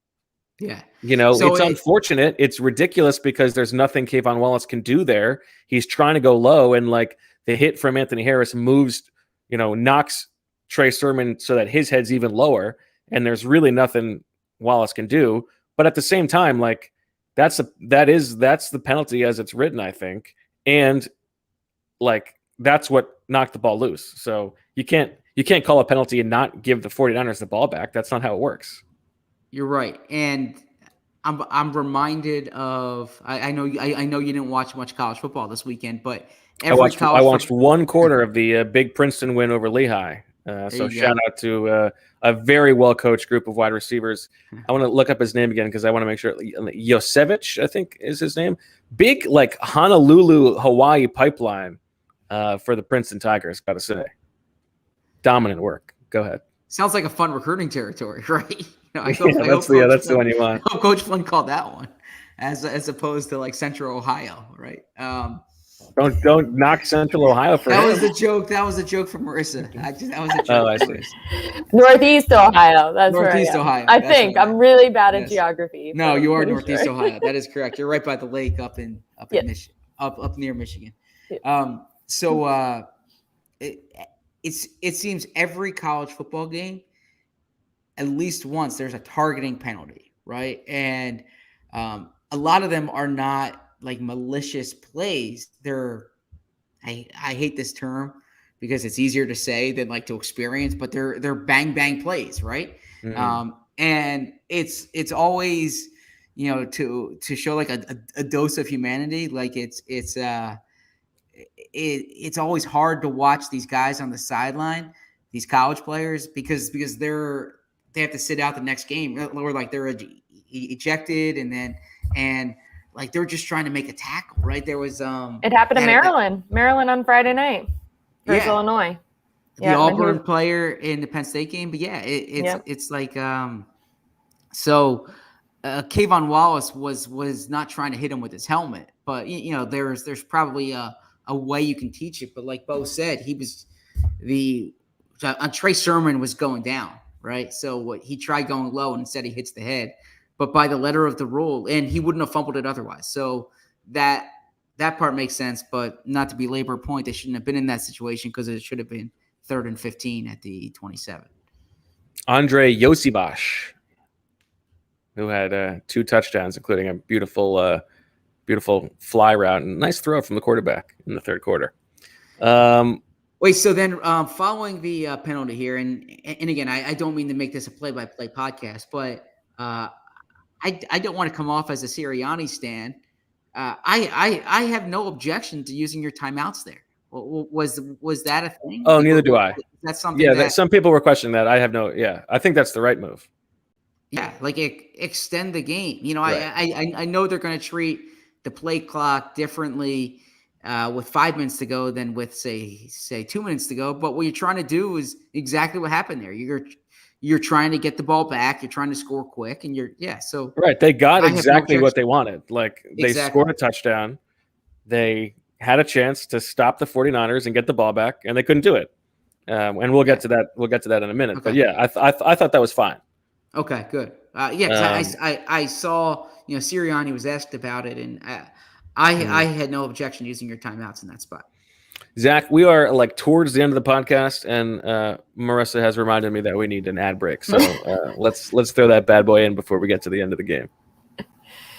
yeah, so it's unfortunate. It's ridiculous because there's nothing Kayvon Wallace can do there. He's trying to go low, and like the hit from Anthony Harris moves, knocks Trey Sermon so that his head's even lower, and there's really nothing Wallace can do. But at the same time, like, that's the penalty as it's written, I think. And like, that's what knocked the ball loose. So you can't call a penalty and not give the 49ers the ball back. That's not how it works. You're right. And I'm reminded of, I know you didn't watch much college football this weekend, but I watched one quarter of the big Princeton win over Lehigh. So shout out to a very well-coached group of wide receivers. I want to look up his name again because I want to make sure. Yosevich, I think, is his name. Big, like, Honolulu, Hawaii pipeline for the Princeton Tigers, got to say. Dominant work. Go ahead. Sounds like a fun recruiting territory, right? That's the one you want. I hope Coach Flynn called that one as opposed to, like, Central Ohio, right? Don't knock Central Ohio for that him. was a joke. That was a joke from Marissa. That was a joke. Oh, I see. Northeast Ohio. That's Northeast where Ohio. I think I'm really bad at geography. No, you are Northeast Ohio. That is correct. You're right by the lake up in Michigan, up near Michigan. Yeah. It seems every college football game, at least once, there's a targeting penalty, right? And a lot of them are not like malicious plays. They're, I hate this term because it's easier to say than like to experience, but they're bang bang plays, right? Mm-hmm. And it's always, to show like a dose of humanity. Like it's always hard to watch these guys on the sideline, these college players, because they have to sit out the next game, or like they're ejected, and like they're just trying to make a tackle, right? There was it happened to Maryland on Friday night versus Illinois. The Auburn player in the Penn State game, but it's like so Kayvon Wallace was not trying to hit him with his helmet, but there's probably a way you can teach it. But like Bo said, Trey Sermon was going down, right? So he tried going low, and instead he hits the head. But by the letter of the rule, and he wouldn't have fumbled it otherwise. So that part makes sense, but not to belabor a point, they shouldn't have been in that situation because it should have been 3rd and 15 at the 27. Andre Yosibash, who had 2 touchdowns, including a beautiful fly route and nice throw from the quarterback in the 3rd quarter. Wait, so then following the penalty here, and again, I don't mean to make this a play-by-play podcast, but I don't want to come off as a Sirianni stan. I have no objection to using your timeouts there. Was that a thing? Oh, neither do I. That's something. Yeah, some people were questioning that. I have no. Yeah, I think that's the right move. Yeah, like extend the game. Right. I know they're going to treat the play clock differently with 5 minutes to go than with say 2 minutes to go. But what you're trying to do is exactly what happened there. You're trying to get the ball back. You're trying to score quick, and so right. They got exactly what they wanted. Like they scored a touchdown. They had a chance to stop the 49ers and get the ball back, and they couldn't do it. And we'll get to that. We'll get to that in a minute. Okay. But yeah, I thought that was fine. Okay, good. I saw Sirianni was asked about it, and I had no objection using your timeouts in that spot. Zach, we are like towards the end of the podcast, and Marissa has reminded me that we need an ad break. So let's throw that bad boy in before we get to the end of the game.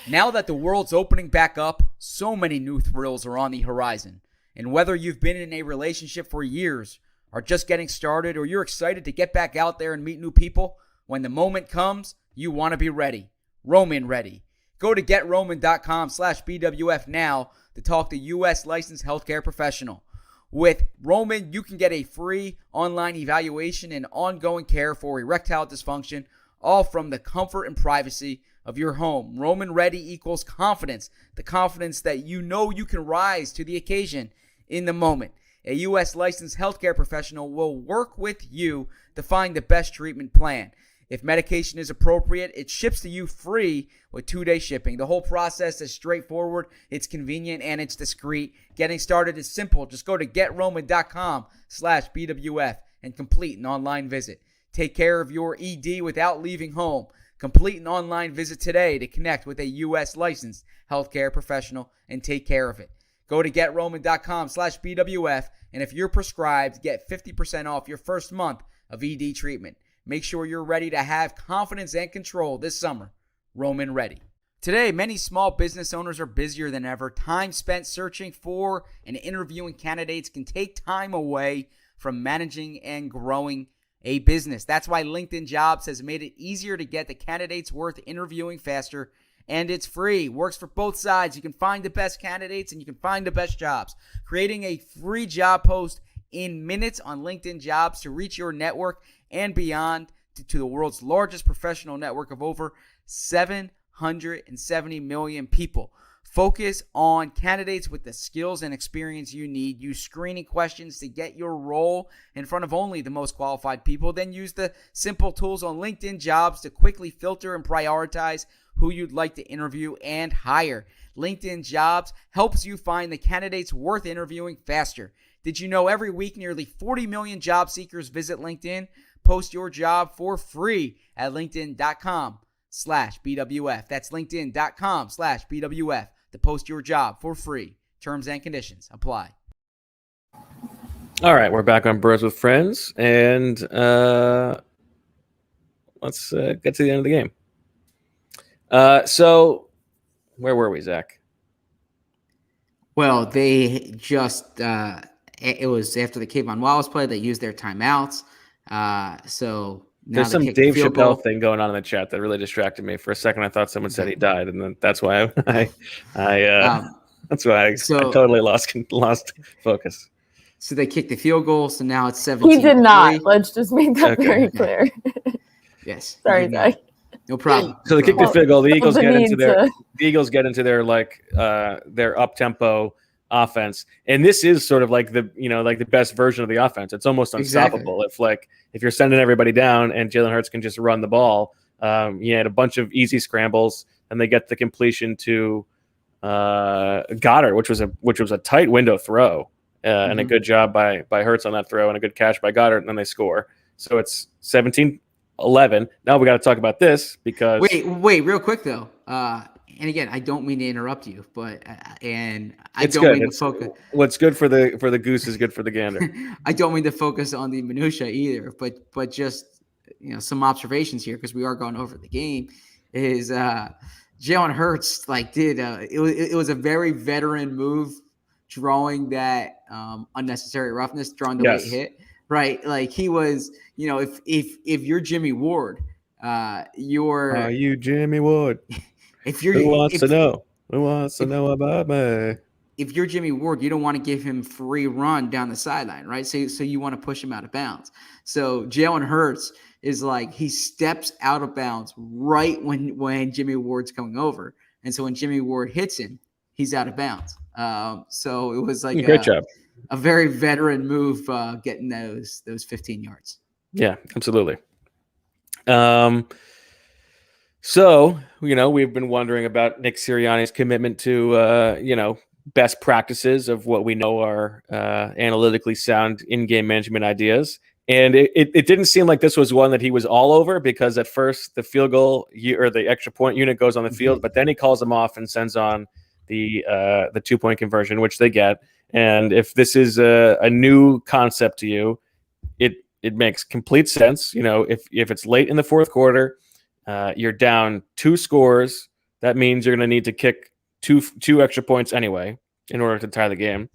Now that the world's opening back up, so many new thrills are on the horizon. And whether you've been in a relationship for years, are just getting started, or you're excited to get back out there and meet new people, when the moment comes, you want to be ready. Roman ready. Go to GetRoman.com/BWF now to talk to U.S. licensed healthcare professional. With Roman, you can get a free online evaluation and ongoing care for erectile dysfunction, all from the comfort and privacy of your home. Roman Ready equals confidence, the confidence that you know you can rise to the occasion in the moment. A U.S. licensed healthcare professional will work with you to find the best treatment plan. If medication is appropriate, it ships to you free with 2-day shipping. The whole process is straightforward, it's convenient, and it's discreet. Getting started is simple. Just go to GetRoman.com/BWF and complete an online visit. Take care of your ED without leaving home. Complete an online visit today to connect with a U.S. licensed healthcare professional and take care of it. Go to GetRoman.com/BWF, and if you're prescribed, get 50% off your first month of ED treatment. Make sure you're ready to have confidence and control this summer. Roman Ready. Today, many small business owners are busier than ever. Time spent searching for and interviewing candidates can take time away from managing and growing a business. That's why LinkedIn Jobs has made it easier to get the candidates worth interviewing faster, and it's free. Works for both sides. You can find the best candidates and you can find the best jobs. Creating a free job post in minutes on LinkedIn Jobs to reach your network and beyond to the world's largest professional network of over 770 million people. Focus on candidates with the skills and experience you need. Use screening questions to get your role in front of only the most qualified people. Then use the simple tools on LinkedIn Jobs to quickly filter and prioritize who you'd like to interview and hire. LinkedIn Jobs helps you find the candidates worth interviewing faster. Did you know every week nearly 40 million job seekers visit LinkedIn? Post your job for free at linkedin.com/BWF. That's linkedin.com/BWF to post your job for free. Terms and conditions apply. All right, we're back on Birds with Friends, and let's get to the end of the game. So where were we, Zach? Well, they just it was after the Kayvon Wallace play. They used their timeouts. So now there's some kick Dave the field Chappelle goal. thing going on in the chat that really distracted me for a second. I thought someone said he died, and then that's why I totally lost focus. So they kicked the field goal. So now it's 17. He did not. Let's just make that very clear. Yes. Sorry, Zach. No problem. So they kicked the field goal. The Eagles the Eagles get into their their up tempo offense, and this is sort of like the best version of the offense. It's almost unstoppable. Exactly. If you're sending everybody down and Jalen Hurts can just run the ball, you had a bunch of easy scrambles, and they get the completion to Goddard, which was a tight window throw, and a good job by Hurts on that throw, and a good catch by Goddard, and then they score. So it's 17-11. Now we got to talk about this because wait, real quick though. And again, I don't mean to interrupt you, but mean to focus. What's good for the goose is good for the gander. I don't mean to focus on the minutia either, but just some observations here because we are going over the game. Is Jalen Hurts it was a very veteran move, drawing that unnecessary roughness, drawing the late hit. Right, like he was, if you're Jimmy Ward, are you Jimmy Ward? Who wants to know about me? If you're Jimmy Ward, you don't want to give him free run down the sideline, right? So you want to push him out of bounds. So Jalen Hurts is he steps out of bounds right when Jimmy Ward's coming over, and so when Jimmy Ward hits him, he's out of bounds. So it was great job. A very veteran move, getting those 15 yards. Yeah, absolutely. So, we've been wondering about Nick Sirianni's commitment to, best practices of what we know are analytically sound in-game management ideas. And it didn't seem like this was one that he was all over, because at first the field goal or the extra point unit goes on the field, but then he calls them off and sends on the 2-point conversion, which they get. And if this is a new concept to you, it makes complete sense. If it's late in the fourth quarter, you're down 2 scores. That means you're going to need to kick two extra points anyway in order to tie the game.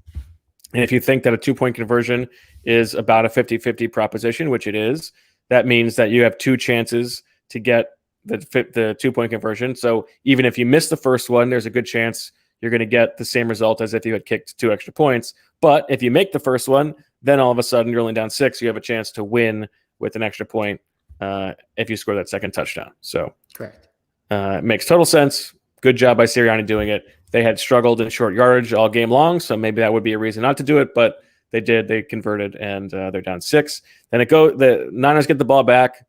And if you think that a 2-point conversion is about a 50-50 proposition, which it is, that means that you have 2 chances to get the 2-point conversion. So even if you miss the first one, there's a good chance you're going to get the same result as if you had kicked 2 extra points. But if you make the first one, then all of a sudden you're only down 6. You have a chance to win with an extra point if you score that second touchdown. So Correct. it makes total sense. Good job by Sirianni doing it. They had struggled in short yardage all game long, so maybe that would be a reason not to do it, but they did. They converted, and they're down 6. Then the Niners get the ball back.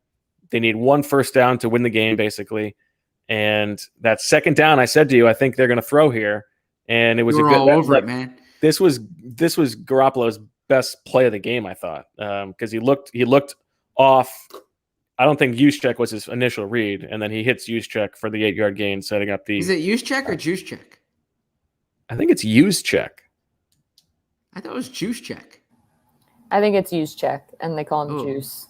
They need 1 first down to win the game, basically. And that second down, I said to you, I think they're going to throw here, and it was all over it, man. This was Garoppolo's best play of the game, I thought, because he looked off. I don't think Juszczyk was his initial read, and then he hits Juszczyk for the 8-yard gain, setting up the. Is it Juszczyk or Juszczyk? I think it's Juszczyk. I thought it was Juszczyk. I think it's Juszczyk, and they call him Juice.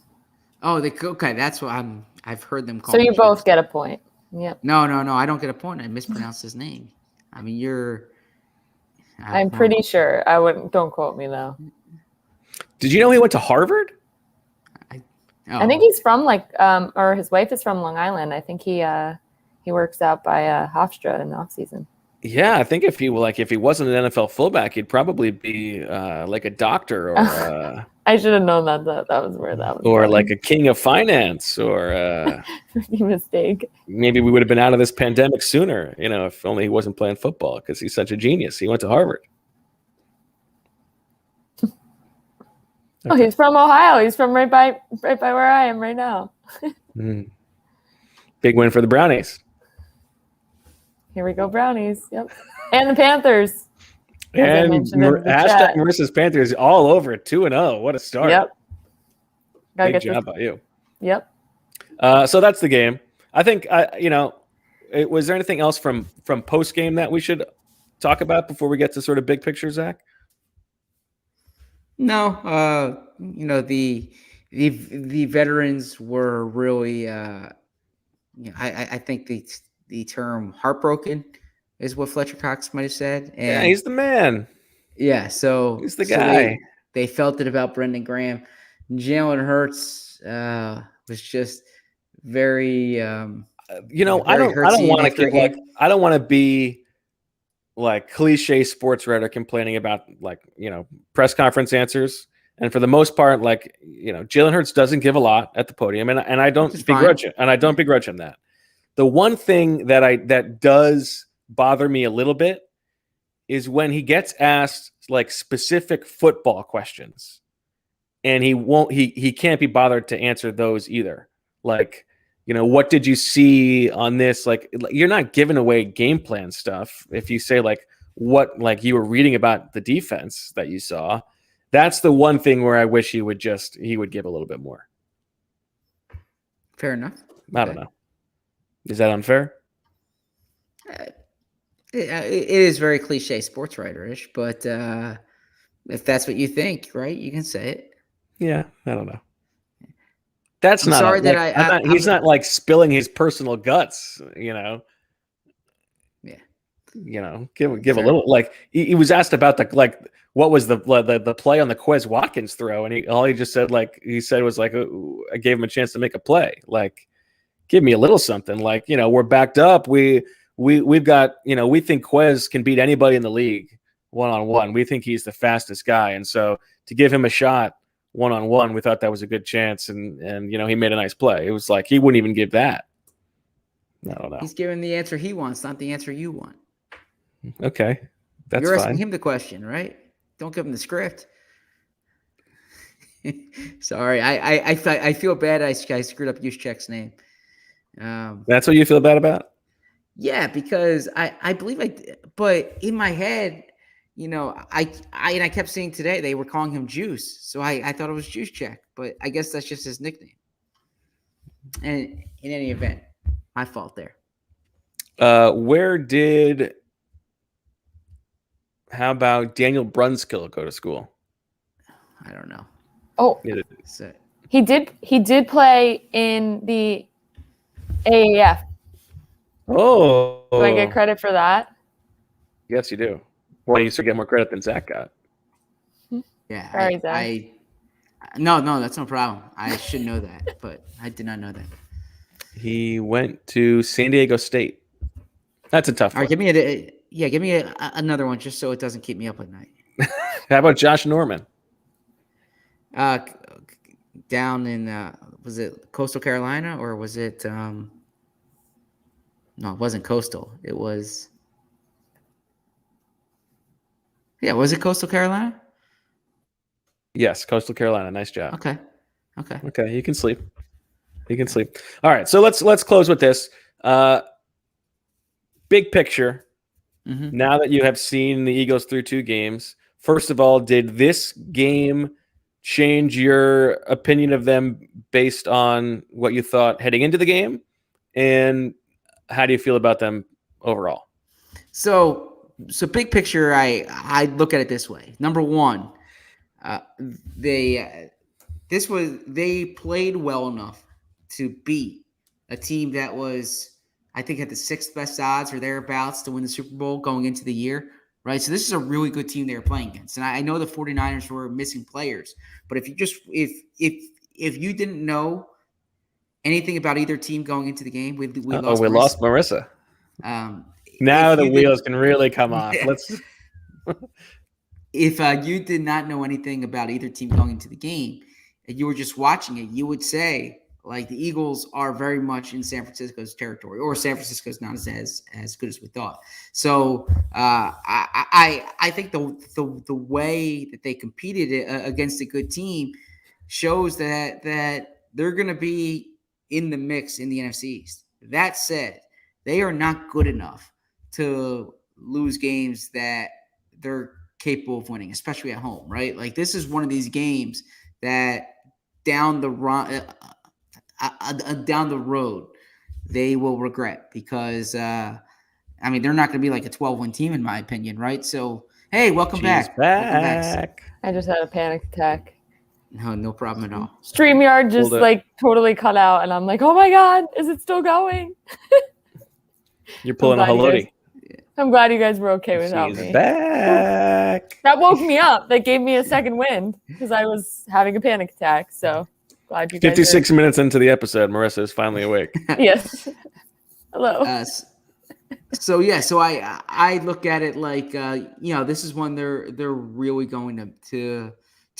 Oh, okay. That's what I've heard them call. So you him both Juice. get a point. Yep. No. I don't get a point. I mispronounced his name. I mean, I'm pretty sure. Don't quote me though. Did you know he went to Harvard? I think he's from or his wife is from Long Island. I think he works out by Hofstra in the off season. Yeah, I think if he wasn't an NFL fullback, he'd probably be like a doctor or I should have known that was where that was. Or going. like a king of finance, or Rookie mistake. Maybe we would have been out of this pandemic sooner, if only he wasn't playing football, because he's such a genius. He went to Harvard. Oh, he's from Ohio. He's from right by where I am right now. Big win for the Brownies. Here we go, Brownies. Yep. And the Panthers. And hashtag Marissa's Panthers all over it, 2-0. What a start. Yep. Big job by you. Yep. So that's the game. I think, was there anything else from post game that we should talk about before we get to sort of big picture, Zach? No. The veterans were really, I think the term heartbroken is what Fletcher Cox might have said. And yeah, he's the man. Yeah, so he's the guy. They felt it about Brendan Graham. Jalen Hurts was just very. I don't want to I don't want to be like cliche sports writer complaining about press conference answers. And for the most part, Jalen Hurts doesn't give a lot at the podium, and I don't begrudge it, and I don't begrudge him that. The one thing that does bother me a little bit is when he gets asked specific football questions, and he can't be bothered to answer those either. What did you see on this? You're not giving away game plan stuff if you say what you were reading about the defense that you saw. That's the one thing where I wish he would give a little bit more. Fair enough. I don't know. Is that unfair? It is very cliche sports writer-ish, but if that's what you think, right, you can say it. Yeah, I don't know. That's I'm not. Sorry that he's not spilling his personal guts, Yeah. Give a little. He was asked about what was the play on the Quez Watkins throw, and all he just said was I gave him a chance to make a play. Give me a little something. We're backed up. We've got, we think Quez can beat anybody in the league one-on-one. We think he's the fastest guy. And so to give him a shot one-on-one, we thought that was a good chance. And he made a nice play. It was he wouldn't even give that. I don't know. He's giving the answer he wants, not the answer you want. Okay. That's You're fine. asking him the question, right? Don't give him the script. Sorry. I feel bad I screwed up Juszczyk's name. That's what you feel bad about? Yeah, because I believe I did, but in my head, I kept seeing today they were calling him Juice, so I thought it was Juszczyk, but I guess that's just his nickname. And in any event, my fault there. How about Daniel Brunskill go to school? I don't know. Oh, So, he did play in the AAF. Oh, Do I get credit for that? Yes, you do. Well, you should get more credit than Zach got. yeah, Sorry, Zach. No, that's no problem. I should know that, but I did not know that. He went to San Diego State. That's a tough All right, one. give me another one just so it doesn't keep me up at night. How about Josh Norman? Down in was it Coastal Carolina or was it? No, it wasn't Coastal. It was. Yeah, was it Coastal Carolina? Yes, Coastal Carolina. Nice job. Okay. Okay, you can sleep. All right, so let's close with this. Big picture. Mm-hmm. Now that you have seen the Eagles through 2 games, first of all, did this game change your opinion of them based on what you thought heading into the game? And how do you feel about them overall? So big picture, I look at it this way. Number one, they played well enough to beat a team that was, I think, had the 6th best odds or thereabouts to win the Super Bowl going into the year, right? So this is a really good team they were playing against. And I know the 49ers were missing players, but if you didn't know anything about either team going into the game, we lost Marissa. Now the wheels can really come off. If you did not know anything about either team going into the game and you were just watching it, you would say, like, the Eagles are very much in San Francisco's territory, or San Francisco's not as good as we thought. So I think the way that they competed against a good team shows that they're going to be in the mix in the NFC East. That said, they are not good enough to lose games that they're capable of winning, especially at home, right? Like, this is one of these games that down the road they will regret, because they're not going to be like a 12-win team in my opinion, right? So hey, welcome back. Welcome back. I just had a panic attack. No problem at all. StreamYard just totally cut out, and I'm like, oh my god, is it still going? You're pulling a haloti. I'm glad you guys were okay without me. Back. That woke me up. That gave me a second wind because I was having a panic attack. So glad you guys 56 minutes into the episode, Marissa is finally awake. Yes. Hello. So I look at it like this is one they're really going to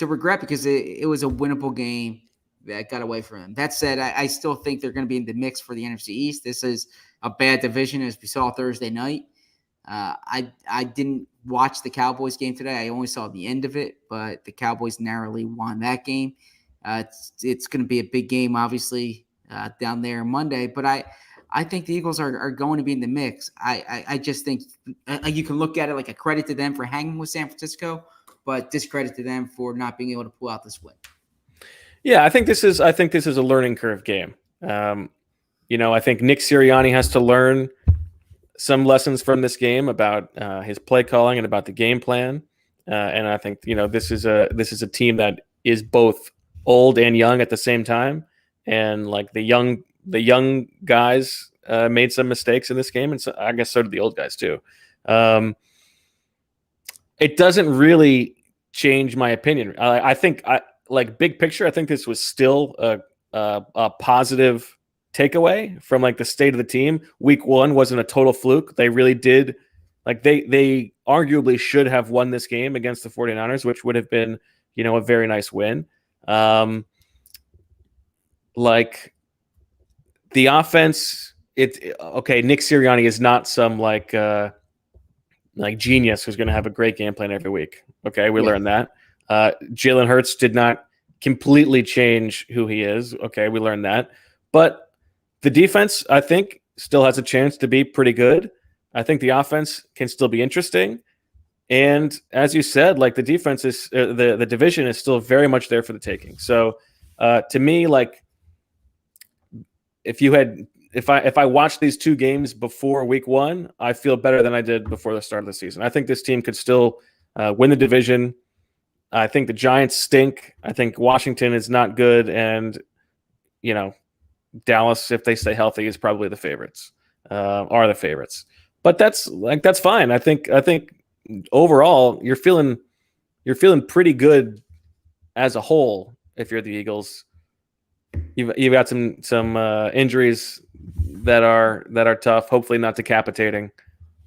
regret, because it was a winnable game that got away from them. That said, I still think they're going to be in the mix for the NFC East. This is a bad division, as we saw Thursday night. I didn't watch the Cowboys game today. I only saw the end of it, but the Cowboys narrowly won that game. It's going to be a big game, obviously, down there Monday. But I think the Eagles are going to be in the mix. I just think you can look at it like a credit to them for hanging with San Francisco, but discredit to them for not being able to pull out this win. Yeah, I think this is a learning curve game. I think Nick Sirianni has to learn some lessons from this game about his play calling and about the game plan. And I think, this is a team that is both old and young at the same time. And like the young guys made some mistakes in this game. And so I guess so did the old guys too. It doesn't really change my opinion. I think big picture, I think this was still a positive takeaway from like the state of the team. Week 1 wasn't a total fluke. They really did, they arguably should have won this game against the 49ers, which would have been, a very nice win. The offense, Nick Sirianni is not some genius who's going to have a great game plan every week. Okay, we learned that. Jalen Hurts did not completely change who he is. Okay, we learned that. But the defense, I think, still has a chance to be pretty good. I think the offense can still be interesting. And as you said, the defense is the division is still very much there for the taking. So to me, if I watched these 2 games before week 1, I feel better than I did before the start of the season. I think this team could still win the division. I think the Giants stink. I think Washington is not good. And, Dallas, if they stay healthy, is probably the favorites. Are the favorites. But that's fine. I think overall you're feeling pretty good as a whole if you're the Eagles. You've got some injuries that are tough, hopefully not decapitating.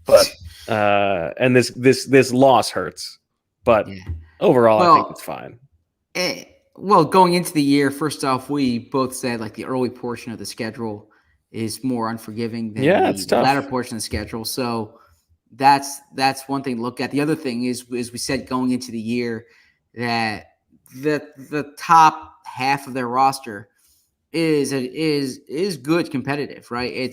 But And this loss hurts, but overall, I think it's fine. Well, going into the year, first off, we both said like the early portion of the schedule is more unforgiving than the latter portion of the schedule. So that's one thing to look at. The other thing is we said going into the year that the top half of their roster is good competitive, right?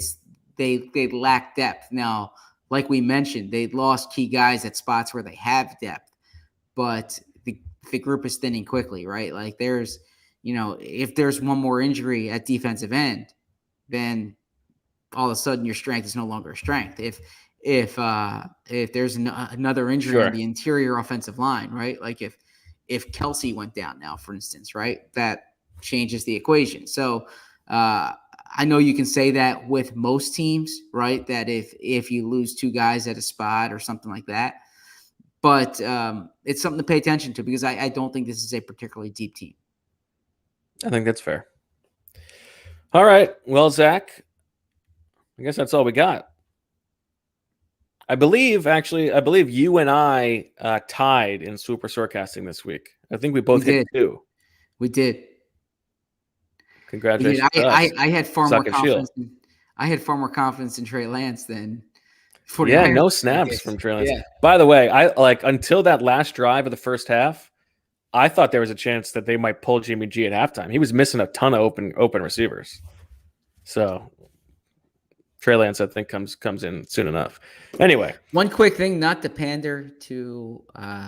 They lack depth. Now, like we mentioned, they lost key guys at spots where they have depth, but the group is thinning quickly, right? Like there's, if there's one more injury at defensive end, then all of a sudden your strength is no longer a strength. If there's another injury on the interior offensive line, right? Like if Kelsey went down now, for instance, right, that changes the equation. So I know you can say that with most teams, right? That if you lose two guys at a spot or something like that, but it's something to pay attention to because I don't think this is a particularly deep team. I think that's fair. All right. Well, Zach, I guess that's all we got. I believe you and I tied in super sarcasting this week. I think we both hit 2. We did. Congratulations. I had far more confidence. I had far more confidence in Trey Lance than 49ers. Yeah, no snaps from Trey Lance. Yeah. By the way, I until that last drive of the first half, I thought there was a chance that they might pull Jimmy G at halftime. He was missing a ton of open receivers. So Trey Lance, I think, comes in soon enough. Anyway, one quick thing, not to pander to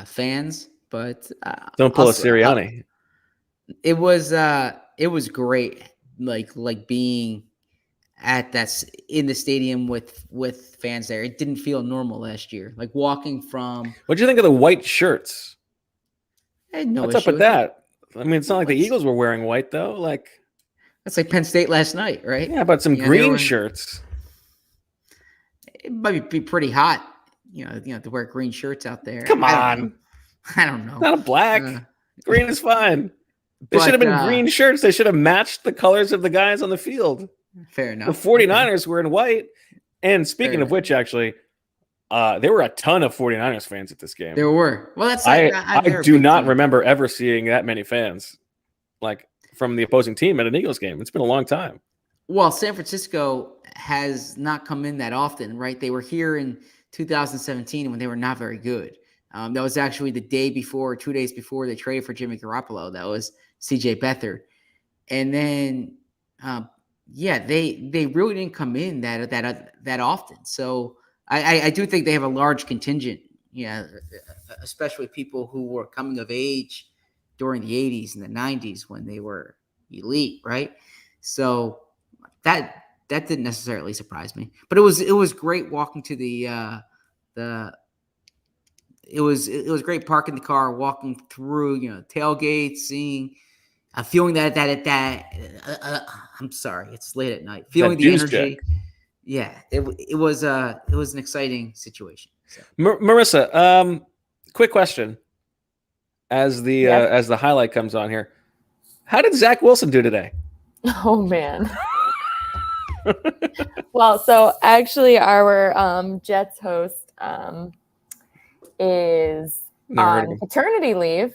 fans, but don't pull a Sirianni. It was great, like being at in the stadium with fans there. It didn't feel normal last year. Like walking from. What'd you think of the white shirts? I had no What's up with that? I mean, it's not like the Eagles were wearing white though. Like that's like Penn State last night, right? Yeah, but some green shirts. It might be pretty hot, to wear green shirts out there. Come on. I don't know. Not a black. Green is fine. They should have been green shirts. They should have matched the colors of the guys on the field. Fair enough. The 49ers were in white. And speaking of which, actually, there were a ton of 49ers fans at this game. There were. Well, that's I do not remember ever seeing that many fans like from the opposing team at an Eagles game. It's been a long time. Well, San Francisco has not come in that often, right? They were here in 2017 when they were not very good. That was actually the day before, 2 days before they traded for Jimmy Garoppolo. That was CJ Beathard. And then, they really didn't come in that often. So I do think they have a large contingent, especially people who were coming of age during the 80s and the 90s when they were elite, right? So that didn't necessarily surprise me. But it was great walking to it was great parking the car, walking through, tailgates, seeing, feeling that I'm sorry, it's late at night. Feeling the energy. Check. Yeah, it was an exciting situation. So. Marissa, quick question. As the highlight comes on here, how did Zach Wilson do today? Oh man. Well, so actually our Jets host is on paternity leave.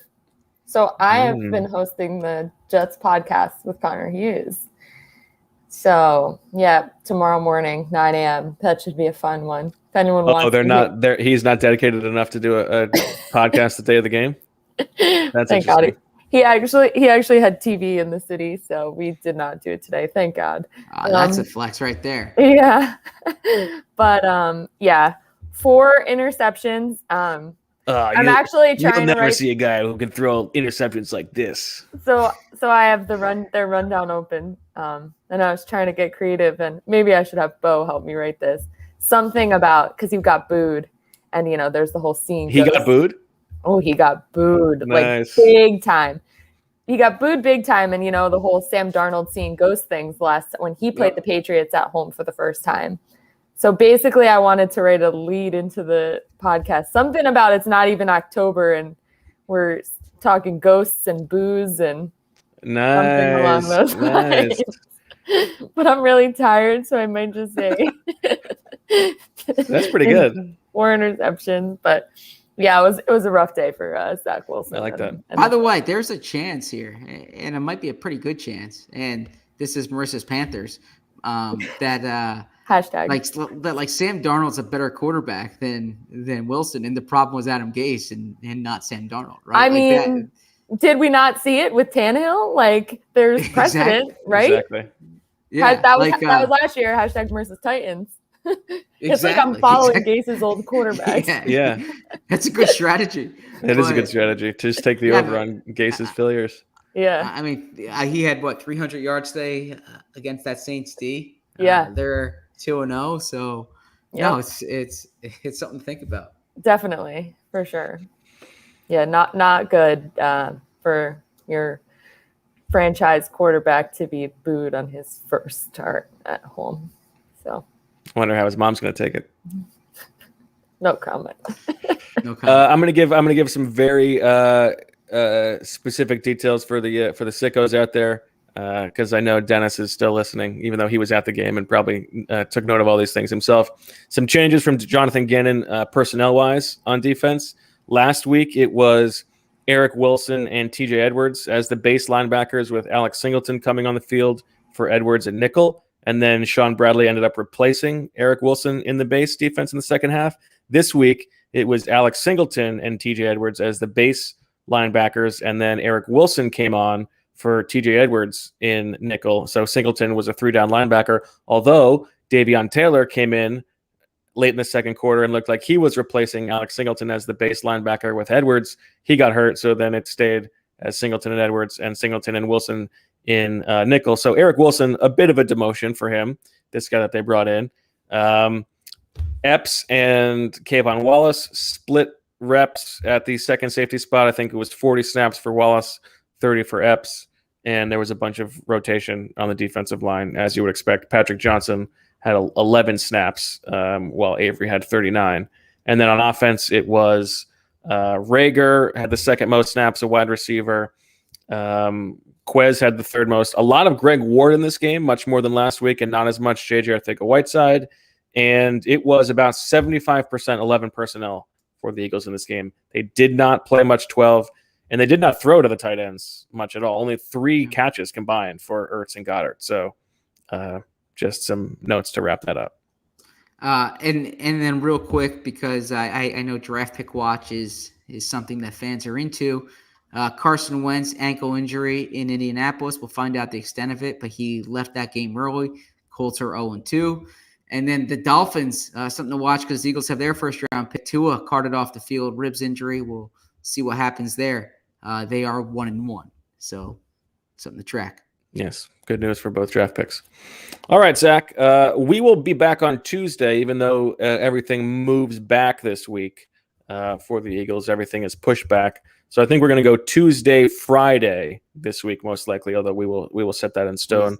So I have been hosting the Jets podcast with Connor Hughes. So yeah, tomorrow morning, 9 a.m. That should be a fun one. If anyone wants. Oh, they're not there. He's not dedicated enough to do a podcast the day of the game. That's Thank God. He actually had TV in the city, so we did not do it today. Thank God. That's a flex right there. Yeah, but 4 interceptions. I'm actually trying. You'll never see a guy who can throw interceptions like this. So I have their rundown open, and I was trying to get creative, and maybe I should have Bo help me write this. Something about because he got booed, and there's the whole scene. He got booed. Oh, he got booed nice. Like big time. He got booed big time, and the whole Sam Darnold seeing ghost things when he played the Patriots at home for the first time. So basically, I wanted to write a lead into the podcast, something about it's not even October, and we're talking ghosts and booze and something along those lines. But I'm really tired, so I might just say that's pretty good. interceptions. But yeah, it was a rough day for Zach Wilson. I like that. By the way, there's a chance here, and it might be a pretty good chance. And this is Marissa's Panthers. That hashtag like Sam Darnold's a better quarterback than Wilson, and the problem was Adam Gase and not Sam Darnold, right? I mean, did we not see it with Tannehill? Like, there's precedent, right? Exactly. Yeah, that was last year. Hashtag Marissa's Titans. It's like I'm following Gase's old quarterbacks. Yeah. That's a good strategy. It is a good strategy to just take the over on Gase's failures. Yeah. I mean, he had 300 yards today against that Saints D. Yeah. They're 2-0, so no, it's something to think about. Definitely, for sure. Yeah, not good for your franchise quarterback to be booed on his first start at home. So I wonder how his mom's going to take it. No comment. No comment. I'm going to give some very specific details for the sickos out there, because I know Dennis is still listening, even though he was at the game and probably took note of all these things himself. Some changes from Jonathan Gannon personnel-wise on defense. Last week, it was Eric Wilson and TJ Edwards as the base linebackers, with Alex Singleton coming on the field for Edwards at nickel. And then Sean Bradley ended up replacing Eric Wilson in the base defense in the second half. This week, it was Alex Singleton and TJ Edwards as the base linebackers, and then Eric Wilson came on for TJ Edwards in nickel. So Singleton was a 3-down linebacker, although Davion Taylor came in late in the second quarter and looked like he was replacing Alex Singleton as the base linebacker with Edwards. He got hurt, so then it stayed as Singleton and Edwards, and Singleton and Wilson in nickel. So Eric Wilson, a bit of a demotion for him, this guy that they brought in. Epps and Kayvon Wallace split reps at the second safety spot. I think it was 40 snaps for Wallace, 30 for Epps, and there was a bunch of rotation on the defensive line, as you would expect. Patrick Johnson had 11 snaps, while Avery had 39. And then on offense, it was Rager had the second most snaps, a wide receiver. Quez had the third most. A lot of Greg Ward in this game, much more than last week, and not as much J.J. Arthur-Whiteside. And it was about 75% 11 personnel for the Eagles in this game. They did not play much 12, and they did not throw to the tight ends much at all. Only 3 catches combined for Ertz and Goddard. So just some notes to wrap that up. And then real quick, because I know draft pick watch is something that fans are into. Carson Wentz ankle injury in Indianapolis. We'll find out the extent of it, but he left that game early. Colts are 0-2. And then the Dolphins, something to watch because the Eagles have their first round pick. Tua carted off the field, ribs injury. We'll see what happens there. They are 1-1, so something to track. Yes, good news for both draft picks. All right, Zach, we will be back on Tuesday, even though everything moves back this week for the Eagles. Everything is pushed back. So I think we're going to go Tuesday, Friday this week, most likely, although we will set that in stone.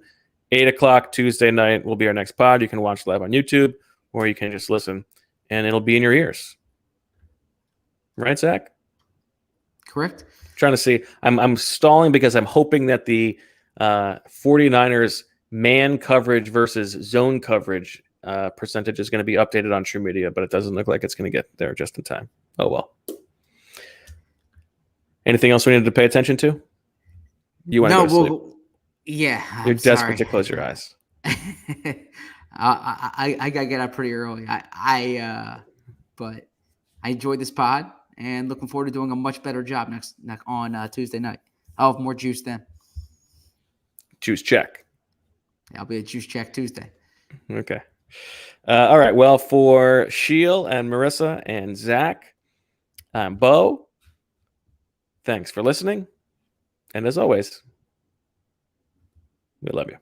8 o'clock Tuesday night will be our next pod. You can watch live on YouTube, or you can just listen, and it'll be in your ears. Right, Zach? Correct. Trying to see. I'm stalling because I'm hoping that the 49ers man coverage versus zone coverage percentage is going to be updated on True Media, but it doesn't look like it's going to get there just in time. Oh, well. Anything else we needed to pay attention to? You want to go to sleep? Yeah. You're desperate to close your eyes. I gotta get up pretty early. But I enjoyed this pod and looking forward to doing a much better job next on Tuesday night. I'll have more juice then. Juice check. Yeah, I'll be a juice check Tuesday. Okay. All right. Well, for Sheil and Marissa and Zach, I'm Bo. Thanks for listening. And as always, we love you.